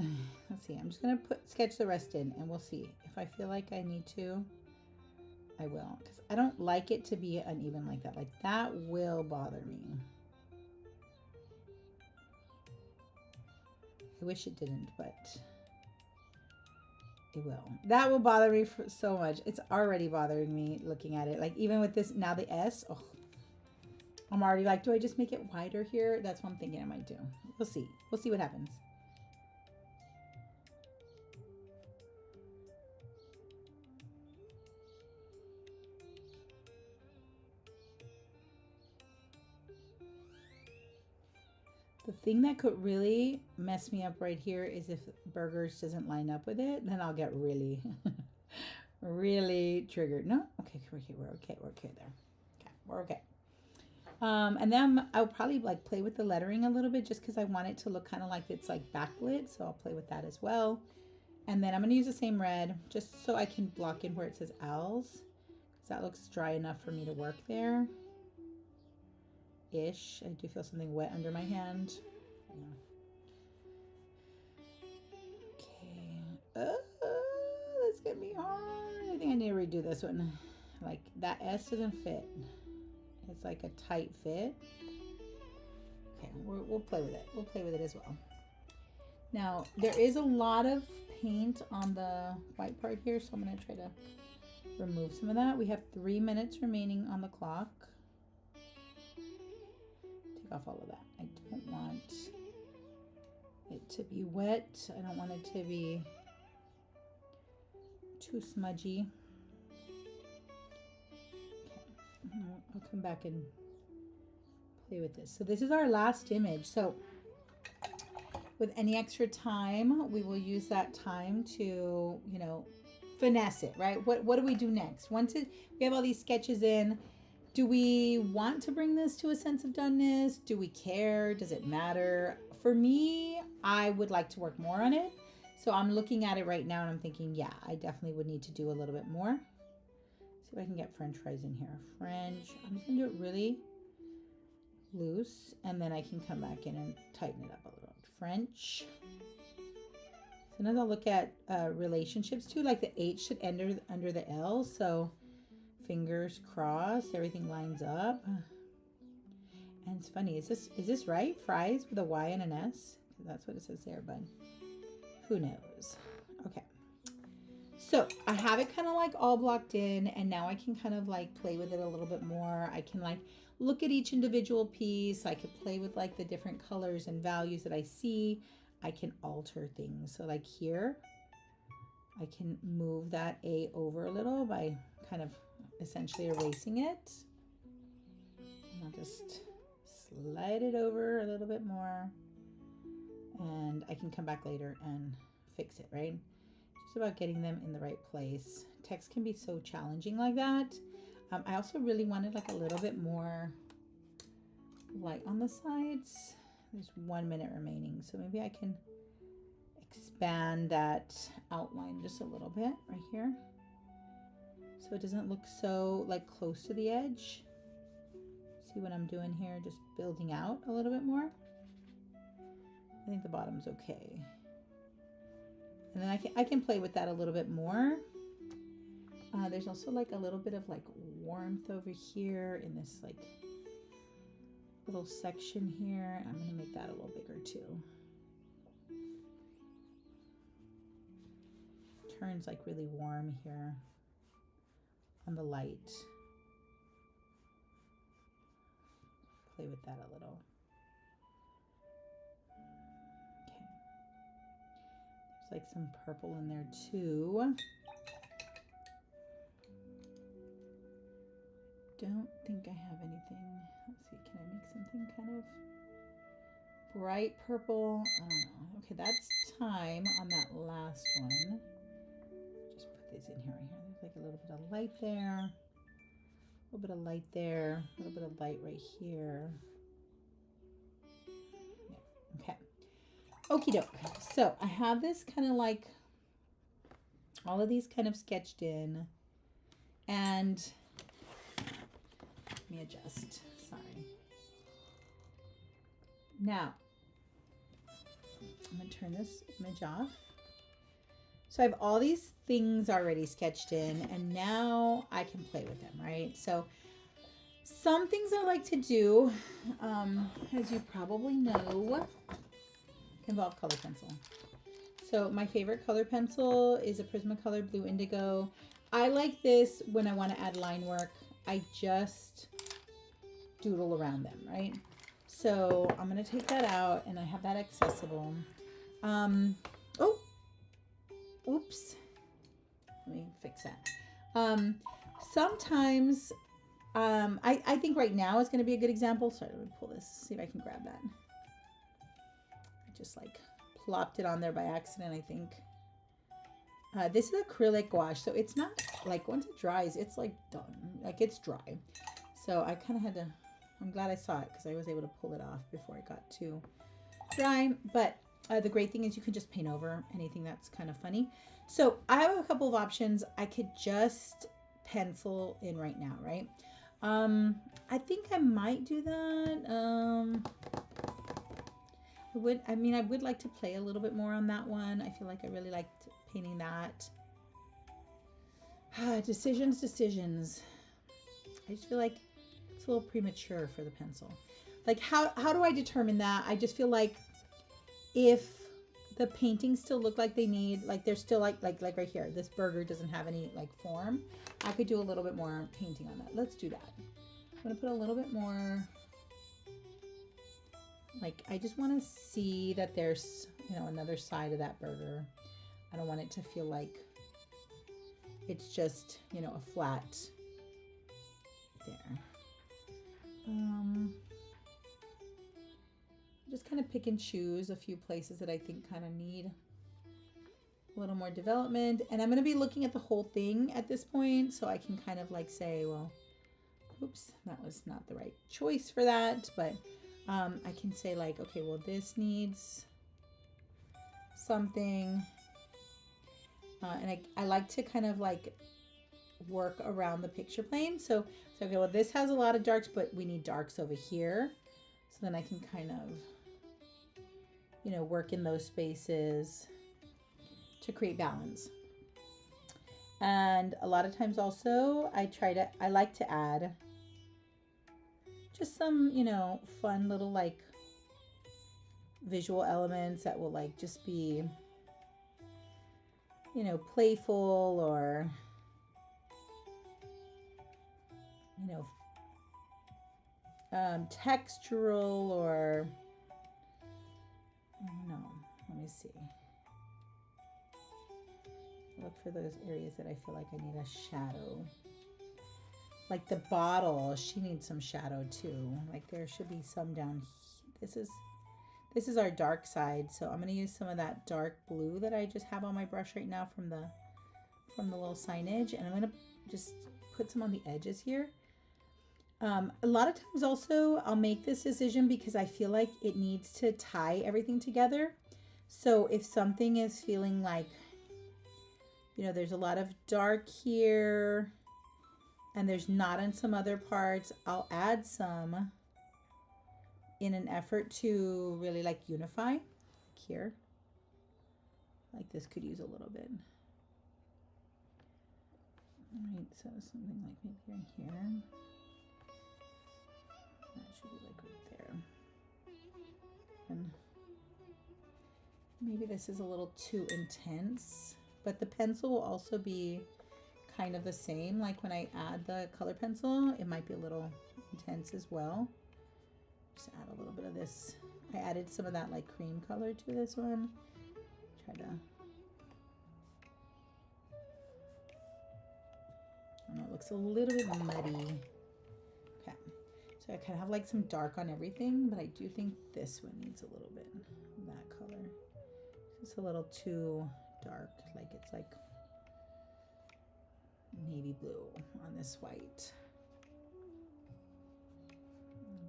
Let's see. I'm just going to sketch the rest in and we'll see. If I feel like I need to, I will. Because I don't like it to be uneven like that. Like that will bother me. I wish it didn't, but it will. That will bother me for so much. It's already bothering me looking at it. Like even with this, now the S, oh, I'm already like, do I just make it wider here? That's what I'm thinking I might do. We'll see. We'll see what happens. The thing that could really mess me up right here is if burgers doesn't line up with it, then I'll get really, really triggered. No? Okay, we're okay. We're okay. We're okay there. Okay, we're okay. And then I'll probably like play with the lettering a little bit just because I want it to look kind of like it's like backlit. So I'll play with that as well. And then I'm going to use the same red just so I can block in where it says owls. Because that looks dry enough for me to work there. Ish. I do feel something wet under my hand. Yeah. Okay. That's gonna be hard. I think I need to redo this one. Like that S doesn't fit. It's like a tight fit. Okay, we'll play with it. We'll play with it as well. Now there is a lot of paint on the white part here, so I'm gonna try to remove some of that. We have 3 minutes remaining on the clock. Off all of that. I don't want it to be wet. I don't want it to be too smudgy. Okay. I'll come back and play with this. So this is our last image. So with any extra time, we will use that time to, you know, finesse it, right? What do we do next? Once we have all these sketches in, do we want to bring this to a sense of doneness? Do we care? Does it matter? For me, I would like to work more on it. So I'm looking at it right now and I'm thinking, yeah, I definitely would need to do a little bit more. See if I can get French fries in here. French, I'm just gonna do it really loose and then I can come back in and tighten it up a little. French. Sometimes I'll look at relationships too, like the H should enter under the L. So fingers crossed, everything lines up. And it's funny, is this right? Fries with a Y and an S? That's what it says there, but who knows? Okay. So I have it kind of like all blocked in, and now I can kind of like play with it a little bit more. I can like look at each individual piece. I could play with like the different colors and values that I see. I can alter things. So like here, I can move that A over a little by kind of essentially erasing it. And I'll just slide it over a little bit more and I can come back later and fix it, right? Just about getting them in the right place. Text can be so challenging like that. I also really wanted like a little bit more light on the sides. There's 1 minute remaining, so maybe I can expand that outline just a little bit right here. So it doesn't look so like close to the edge. See what I'm doing here? Just building out a little bit more. I think the bottom's okay. And then I can play with that a little bit more. There's also like a little bit of like warmth over here in this like little section here. I'm gonna make that a little bigger too. Turns like really warm here on the light. Play with that a little. Okay. There's like some purple in there too. Don't think I have anything. Let's see, can I make something kind of bright purple? I don't know. Okay, that's time on that last one. Just put these in here, right here. There's like a little bit of light there. A little bit of light there. A little bit of light right here. Okay. Okie doke. So I have this kind of like all of these kind of sketched in, and let me adjust. Sorry. Now I'm going to turn this image off. So I have all these things already sketched in, and now I can play with them, right? So some things I like to do, as you probably know, involve color pencil. So my favorite color pencil is a Prismacolor Blue Indigo. I like this when I want to add line work. I just doodle around them, right? So I'm going to take that out, and I have that accessible. Oh, oops. Let me fix that. Sometimes, I think right now is going to be a good example. Sorry, let me pull this, see if I can grab that. I just like plopped it on there by accident, I think. This is acrylic gouache, so it's not like once it dries, it's like done, like it's dry. So I kind of had to, I'm glad I saw it because I was able to pull it off before it got too dry. But the great thing is you can just paint over anything that's kind of funny. So I have a couple of options. I could just pencil in right now, right? I think I might do that. I would like to play a little bit more on that one. I feel like I really liked painting that. Decisions. I just feel like it's a little premature for the pencil. Like how do I determine that? I just feel like if the paintings still look like they need, like they're still like right here, this burger doesn't have any like form, I could do a little bit more painting on that. Let's do that. I'm gonna put a little bit more, like I just want to see that there's, you know, another side of that burger. I don't want it to feel like it's just, you know, a flat there. Just kind of pick and choose a few places that I think kind of need a little more development. And I'm going to be looking at the whole thing at this point, so I can kind of like say, well, oops, that was not the right choice for that. But I can say like, okay, well, this needs something. And I like to kind of like work around the picture plane. So okay, well, this has a lot of darks, but we need darks over here. So then I can kind of, you know, work in those spaces to create balance. And a lot of times also I like to add just some, you know, fun little like visual elements that will like just be, you know, playful or, you know, textural or, no, let me see. Look for those areas that I feel like I need a shadow. Like the bottle, she needs some shadow too. Like there should be some down here. This is our dark side, so I'm going to use some of that dark blue that I just have on my brush right now from the little signage, and I'm going to just put some on the edges here. A lot of times also I'll make this decision because I feel like it needs to tie everything together. So if something is feeling like, you know, there's a lot of dark here and there's not in some other parts, I'll add some in an effort to really like unify. Like here, like this could use a little bit. All right, so something like maybe right here. That should be like right there. And maybe this is a little too intense, but the pencil will also be kind of the same. Like when I add the color pencil, it might be a little intense as well. Just add a little bit of this. I added some of that like cream color to this one. Try to, I know it looks a little bit muddy. Okay, so I kind of have like some dark on everything, but I do think this one needs a little bit of that color. It's a little too dark, like it's like navy blue on this white.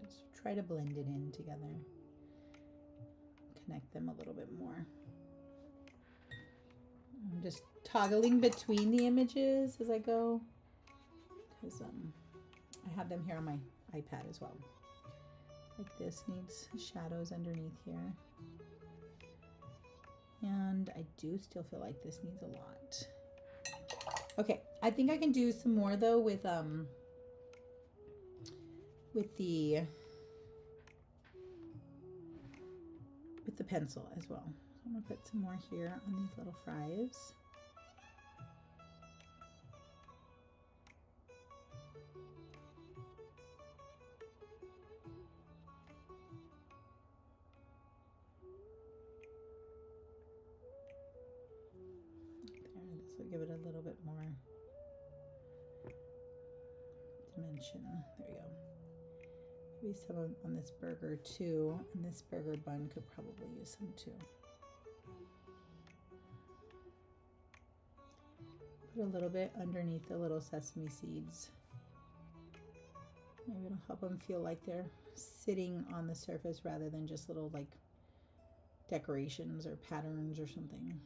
Just try to blend it in together. connect them a little bit more. I'm just toggling between the images as I go, because I have them here on my iPad as well. Like this needs shadows underneath here. And I do still feel like this needs a lot. Okay, I think I can do some more though with the pencil as well. So I'm gonna put some more here on these little fries. This will give it a little bit more dimension. There you go. Maybe some on this burger too, and this burger bun could probably use some too. Put a little bit underneath the little sesame seeds. Maybe it'll help them feel like they're sitting on the surface rather than just little like decorations or patterns or something.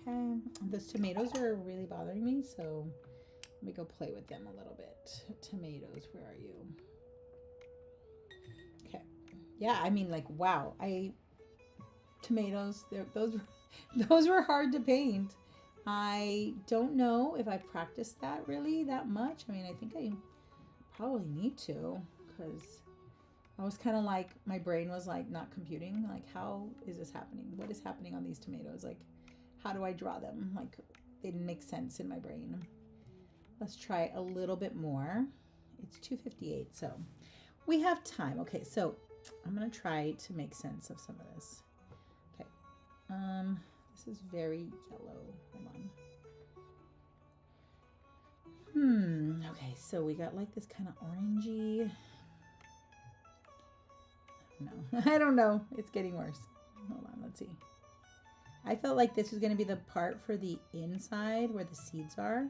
Okay, those tomatoes are really bothering me, so let me go play with them a little bit. Tomatoes, where are you? Okay, yeah, I mean, like, wow, tomatoes, those were hard to paint. I don't know if I practiced that really that much. I mean, I think I probably need to, because I was kind of like, my brain was like not computing, like, how is this happening? What is happening on these tomatoes? Like, how do I draw them? Like, they didn't make sense in my brain. Let's try a little bit more. It's 2:58, so we have time. Okay, so I'm gonna try to make sense of some of this. Okay, this is very yellow. Hold on. Okay, so we got like this kind of orangey. No, I don't know. It's getting worse. Hold on, let's see. I felt like this was going to be the part for the inside where the seeds are.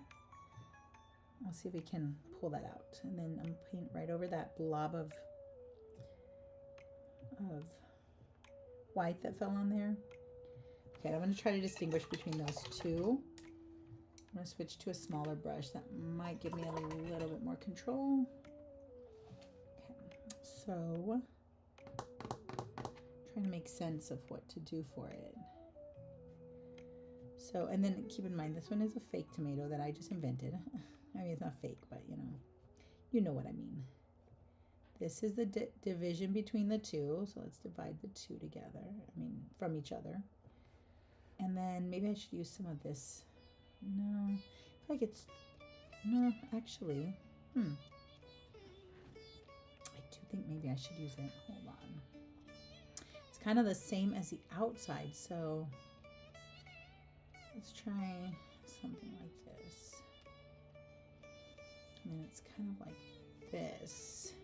I'll see if we can pull that out. And then I'm paint right over that blob of white that fell on there. Okay, I'm going to try to distinguish between those two. I'm going to switch to a smaller brush. That might give me a little bit more control. Okay, so trying to make sense of what to do for it. So, and then keep in mind, this one is a fake tomato that I just invented. I mean, it's not fake, but you know what I mean. This is the division between the two. So let's divide the two together. I mean, from each other. And then maybe I should use some of this. No, I feel like it's, no, actually, I do think maybe I should use it. Hold on. It's kind of the same as the outside, so let's try something like this. And then it's kind of like this.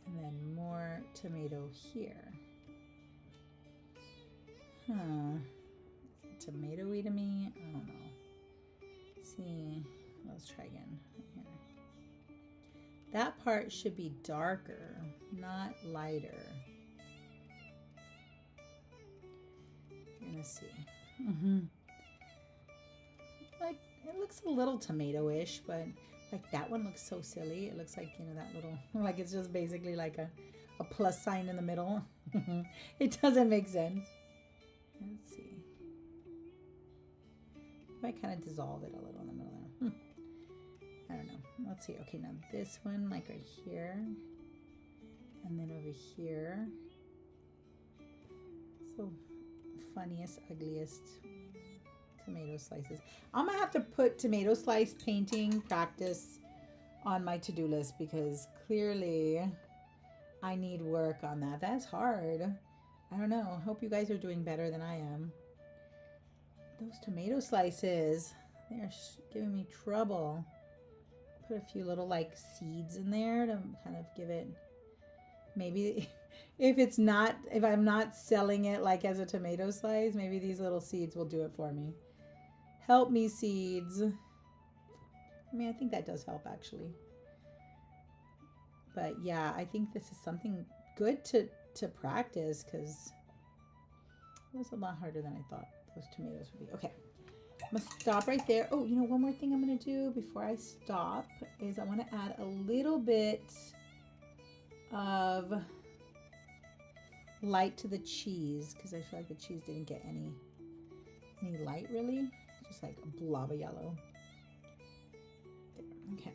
And then more tomato here. Huh. Is it tomatoey to me? I don't know. See, let's try again. Right here. That part should be darker, not lighter. You're gonna see. Like, it looks a little tomato-ish, but like that one looks so silly. It looks like, that little, like it's just basically like a plus sign in the middle. It doesn't make sense. Let's see. If I kind of dissolve it a little in the middle there. I don't know. Let's see. Okay, now this one, like right here. And then over here. So funniest, ugliest tomato slices. I'm gonna have to put tomato slice painting practice on my to-do list, because clearly I need work on that. That's hard. I don't know. I hope you guys are doing better than I am. Those tomato slices, they're giving me trouble. Put a few little like seeds in there to kind of give it, maybe if I'm not selling it like as a tomato slice, maybe these little seeds will do it for me. Help me, seeds. I mean, I think that does help actually. But yeah, I think this is something good to practice because it was a lot harder than I thought those tomatoes would be. Okay, I'm gonna stop right there. Oh, you know, one more thing I'm gonna do before I stop is I want to add a little bit of light to the cheese because I feel like the cheese didn't get any light really, just like a blob of yellow. There. Okay.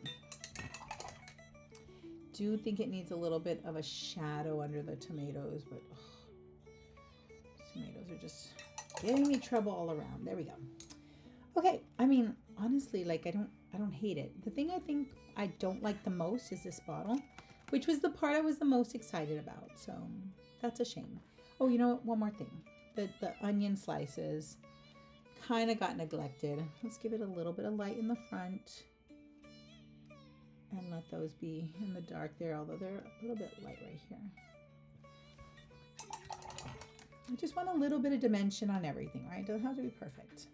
Do think it needs a little bit of a shadow under the tomatoes, but tomatoes are just giving me trouble all around. There we go. Okay, I mean, honestly, like I don't hate it. The thing I think I don't like the most is this bottle, which was the part I was the most excited about. So that's a shame. Oh, you know what? One more thing. The onion slices kind of got neglected. Let's give it a little bit of light in the front and let those be in the dark there, although they're a little bit light right here. I just want a little bit of dimension on everything, right? It doesn't have to be perfect.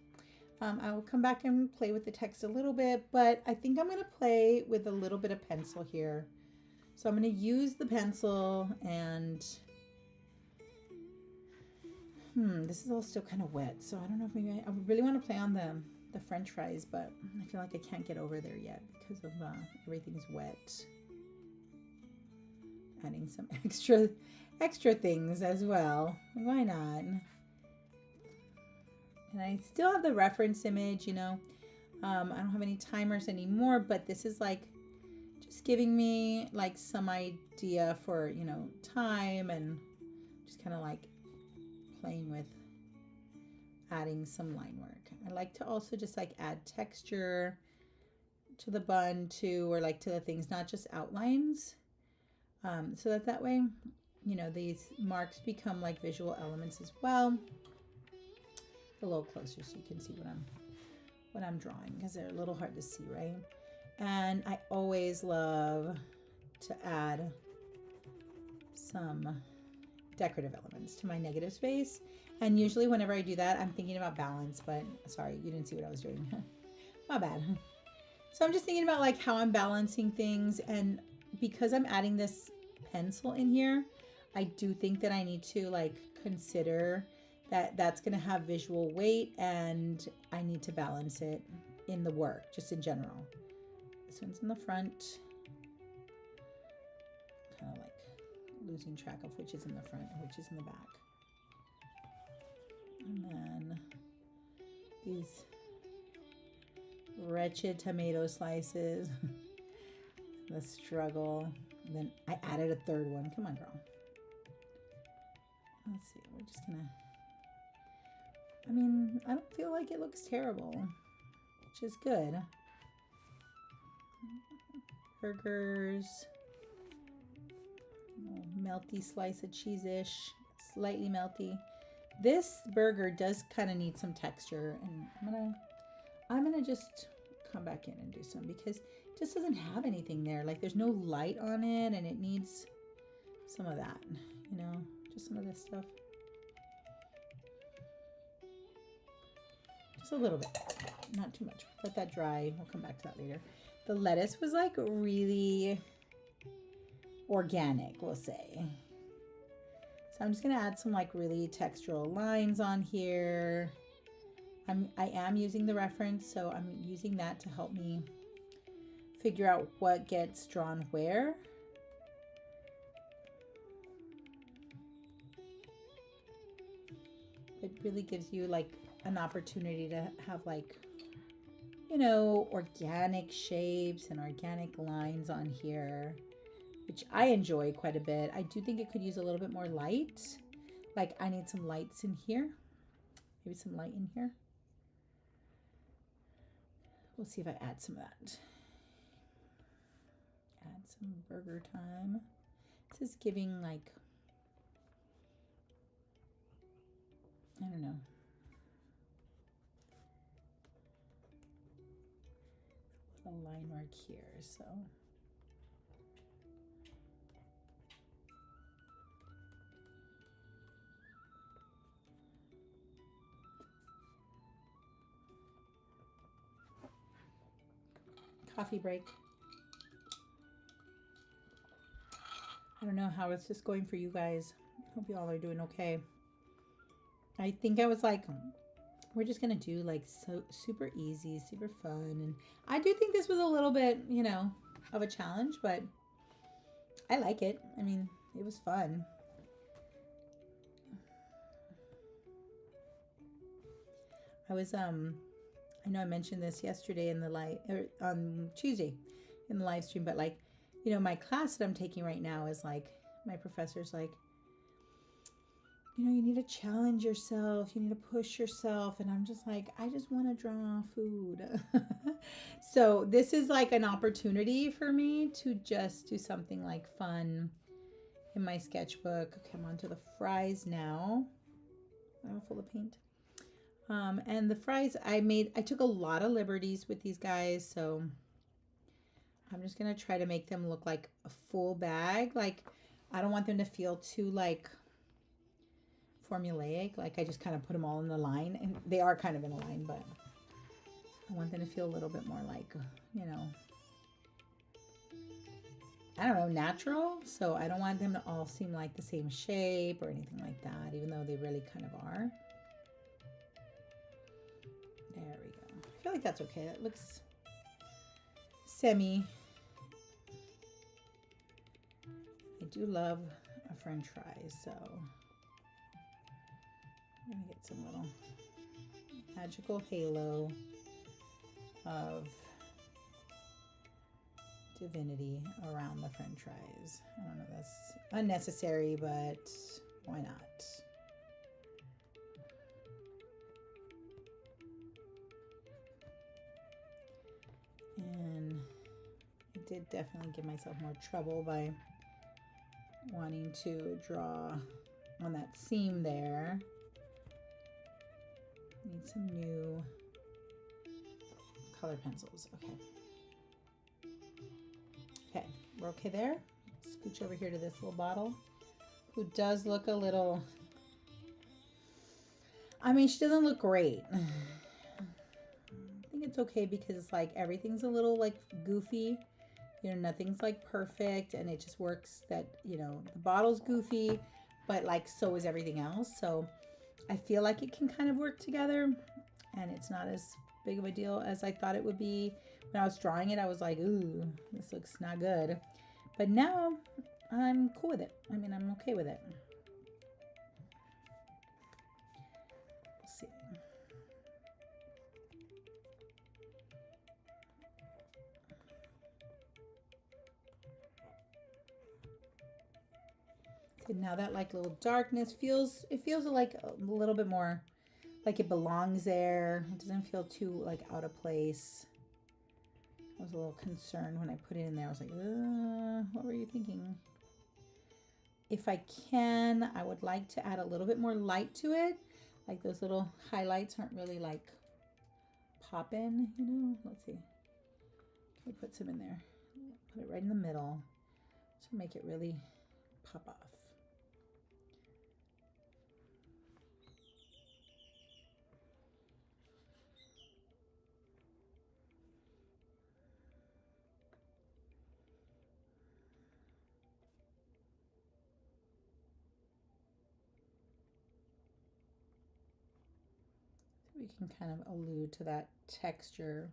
I will come back and play with the text a little bit, but I think I'm going to play with a little bit of pencil here. So I'm going to use the pencil and this is all still kind of wet. So I don't know if maybe I really want to play on the French fries, but I feel like I can't get over there yet because of everything's wet. Adding some extra things as well. Why not? And I still have the reference image, you know. I don't have any timers anymore, but this is like just giving me like some idea for, you know, time and just kind of like playing with adding some line work. I like to also just like add texture to the bun too, or like to the things, not just outlines. So that way, you know, these marks become like visual elements as well. A little closer so you can see what I'm drawing because they're a little hard to see, right? And I always love to add some decorative elements to my negative space. And usually whenever I do that, I'm thinking about balance, but sorry, you didn't see what I was doing. My bad. So I'm just thinking about like how I'm balancing things, and because I'm adding this pencil in here, I do think that I need to like consider that that's going to have visual weight and I need to balance it in the work, just in general. This one's in the front. Kind of like losing track of which is in the front and which is in the back. And then these wretched tomato slices. The struggle. And then I added a third one. Come on, girl. Let's see. We're just gonna... I mean, I don't feel like it looks terrible, which is good. Burgers. Melty slice of cheese-ish. Slightly melty. This burger does kind of need some texture, and I'm gonna just come back in and do some because it just doesn't have anything there. Like there's no light on it, and it needs some of that, you know, just some of this stuff. Just a little bit, not too much. Let that dry. We'll come back to that later. The lettuce was like really organic, we'll say. So I'm just gonna add some like really textural lines on here. I am using the reference, so I'm using that to help me figure out what gets drawn where. It really gives you like an opportunity to have like, you know, organic shapes and organic lines on here, which I enjoy quite a bit. I do think it could use a little bit more light. Like I need some lights in here, maybe some light in here. We'll see if I add some of that. Add some burger time. This is giving like, I don't know. A line mark here, so. Coffee break. I don't know how it's just going for you guys. Hope you all are doing okay. I think I was like, we're just gonna do like so super easy, super fun, and I do think this was a little bit, you know, of a challenge, but I like it. I mean, it was fun. I was I know I mentioned this yesterday in the live or on Tuesday in the live stream, but like, you know, my class that I'm taking right now is like my professor's like, you know, you need to challenge yourself, you need to push yourself, and I'm just like, I just want to draw food. So this is like an opportunity for me to just do something like fun in my sketchbook. Okay, I'm on to the fries now. I'm full of paint. And the fries I took a lot of liberties with these guys, so I'm just gonna try to make them look like a full bag. Like, I don't want them to feel too like formulaic. Like, I just kind of put them all in the line, and they are kind of in a line, but I want them to feel a little bit more like, you know, I don't know, natural. So I don't want them to all seem like the same shape or anything like that, even though they really kind of are. There we go. I feel like that's okay. That looks semi. I do love a french fries, so I'm gonna get some little magical halo of divinity around the french fries. I don't know, that's unnecessary, but why not? And I did definitely give myself more trouble by wanting to draw on that seam there. Need some new color pencils. Okay. Okay, we're okay there. Scooch over here to this little bottle, who does look a little, I mean, she doesn't look great. I think it's okay because it's like everything's a little like goofy. You know, nothing's like perfect, and it just works that, you know, the bottle's goofy, but like so is everything else. So I feel like it can kind of work together, and it's not as big of a deal as I thought it would be. When I was drawing it, I was like, ooh, this looks not good. But now I'm cool with it. I mean, I'm okay with it. We'll see. Okay, now that like little darkness feels like a little bit more like it belongs there. It doesn't feel too like out of place. I was a little concerned when I put it in there. I was like, what were you thinking? If I can, I would like to add a little bit more light to it. Like those little highlights aren't really like popping, you know? Let's see. Can we put some in there? Put it right in the middle to make it really pop off. We can kind of allude to that texture.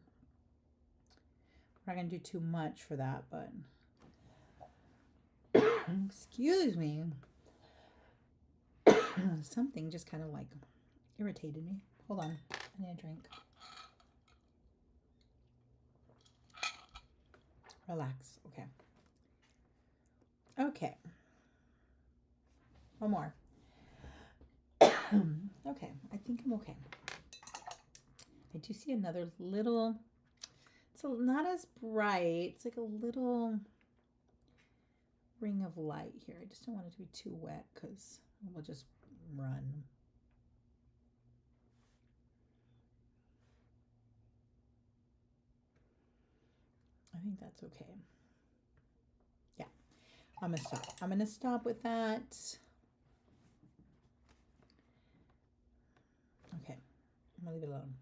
We're not going to do too much for that, but excuse me. Something just kind of like irritated me. Hold on, I need a drink. Relax. Okay. Okay. One more. Okay, I think I'm okay. I do see another little, it's not as bright. It's like a little ring of light here. I just don't want it to be too wet because we'll just run. I think that's okay. Yeah, I'm gonna stop. I'm gonna stop with that. Okay, I'm gonna leave it alone.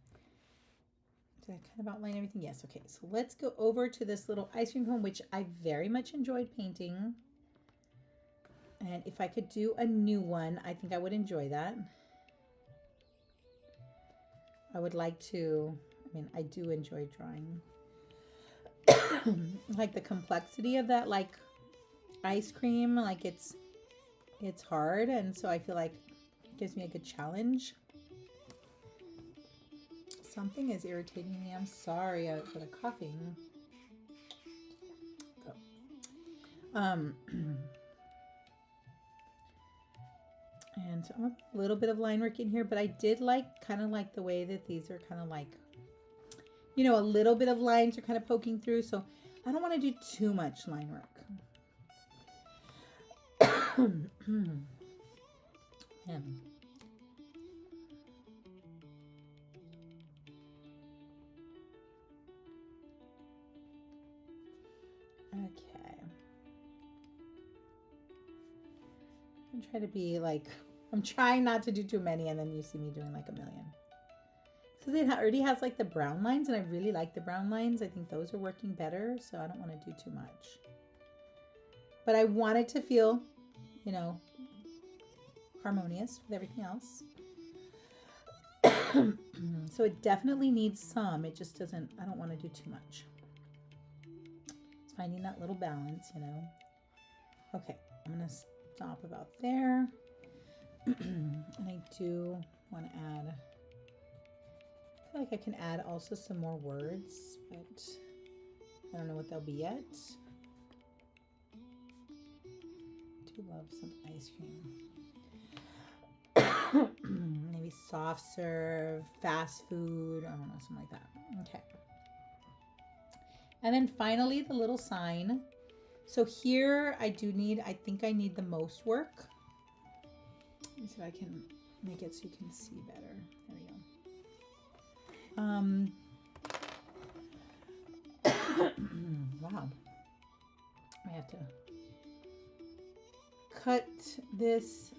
Did I kind of outline everything? Yes, okay. So let's go over to this little ice cream cone, which I very much enjoyed painting. And if I could do a new one, I think I would enjoy that. I would like to, I mean, I do enjoy drawing. Like the complexity of that, like ice cream, like it's hard, and so I feel like it gives me a good challenge. Something is irritating me. I'm sorry for the coughing. Go. And a little bit of line work in here, but I did kind of like the way that these are kind of like, you know, a little bit of lines are kind of poking through, so I don't want to do too much line work. Yeah. Okay. I'm trying to be like, I'm trying not to do too many, and then you see me doing like a million. Because it already has like the brown lines, and I really like the brown lines. I think those are working better, so I don't want to do too much. But I want it to feel, you know, harmonious with everything else. So it definitely needs some. It just doesn't, I don't want to do too much. It's finding that little balance, you know. Okay, I'm going to stop about there. And I do want to add, I feel like I can add also some more words, but I don't know what they'll be yet. I do love some ice cream. Maybe soft serve, fast food, I don't know, something like that. Okay. And then finally the little sign. So here I think I need the most work. Let me see if I can make it so you can see better. There we go. Wow. I have to cut this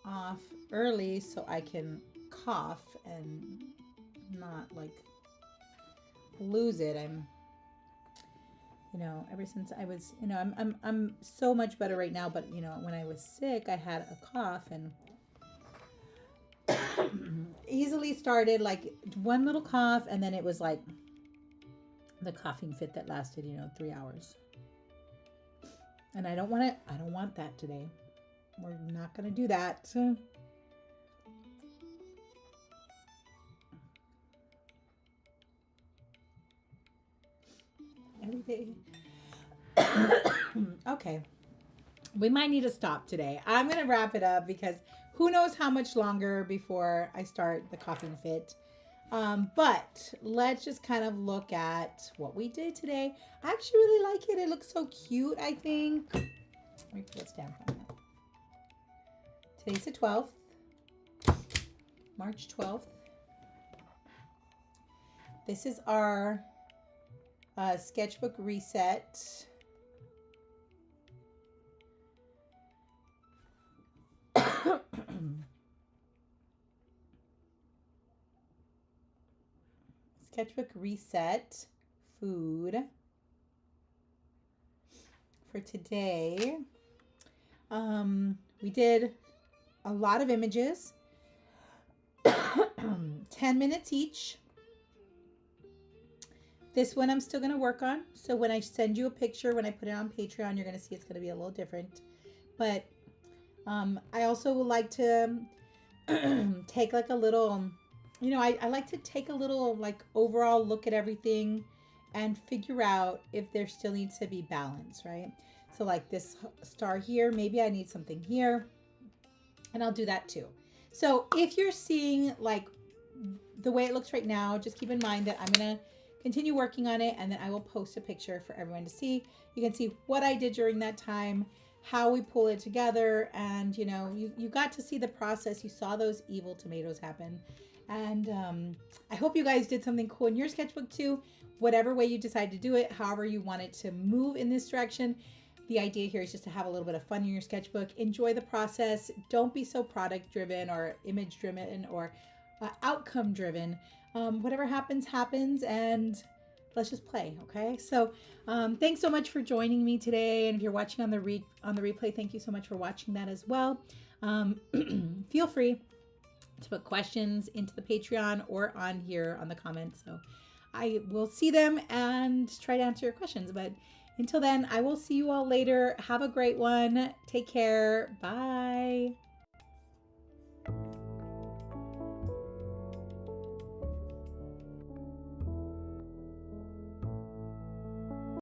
off early so I can cough and not like lose it. I'm, you know, ever since I was, you know, I'm so much better right now, but you know, when I was sick, I had a cough and easily started like one little cough, and then it was like the coughing fit that lasted, you know, 3 hours. And I don't want that today. We're not going to do that. Every day. Okay. We might need to stop today. I'm going to wrap it up because who knows how much longer before I start the coughing fit. But let's just kind of look at what we did today. I actually really like it. It looks so cute, I think. Let me put a stamp on that. Today's the 12th, March 12th. This is our sketchbook reset. Sketchbook reset food for today. We did a lot of images, 10 minutes each. This one I'm still going to work on. So when I send you a picture, when I put it on Patreon, you're going to see it's going to be a little different. But I also would like to take like a little, you know, I like to take a little like overall look at everything and figure out if there still needs to be balance, right? So like this star here, maybe I need something here, and I'll do that too. So if you're seeing like the way it looks right now, just keep in mind that I'm going to continue working on it, and then I will post a picture for everyone to see. You can see what I did during that time, how we pull it together, and you know, you got to see the process. You saw those evil tomatoes happen. And I hope you guys did something cool in your sketchbook too, whatever way you decide to do it, however you want it to move in this direction. The idea here is just to have a little bit of fun in your sketchbook. Enjoy the process. Don't be so product driven or image driven or outcome driven. Whatever happens, happens, and let's just play. Okay. So thanks so much for joining me today. And if you're watching on the replay, thank you so much for watching that as well. Feel free to put questions into the Patreon or on here on the comments. So I will see them and try to answer your questions. But until then, I will see you all later. Have a great one. Take care. Bye.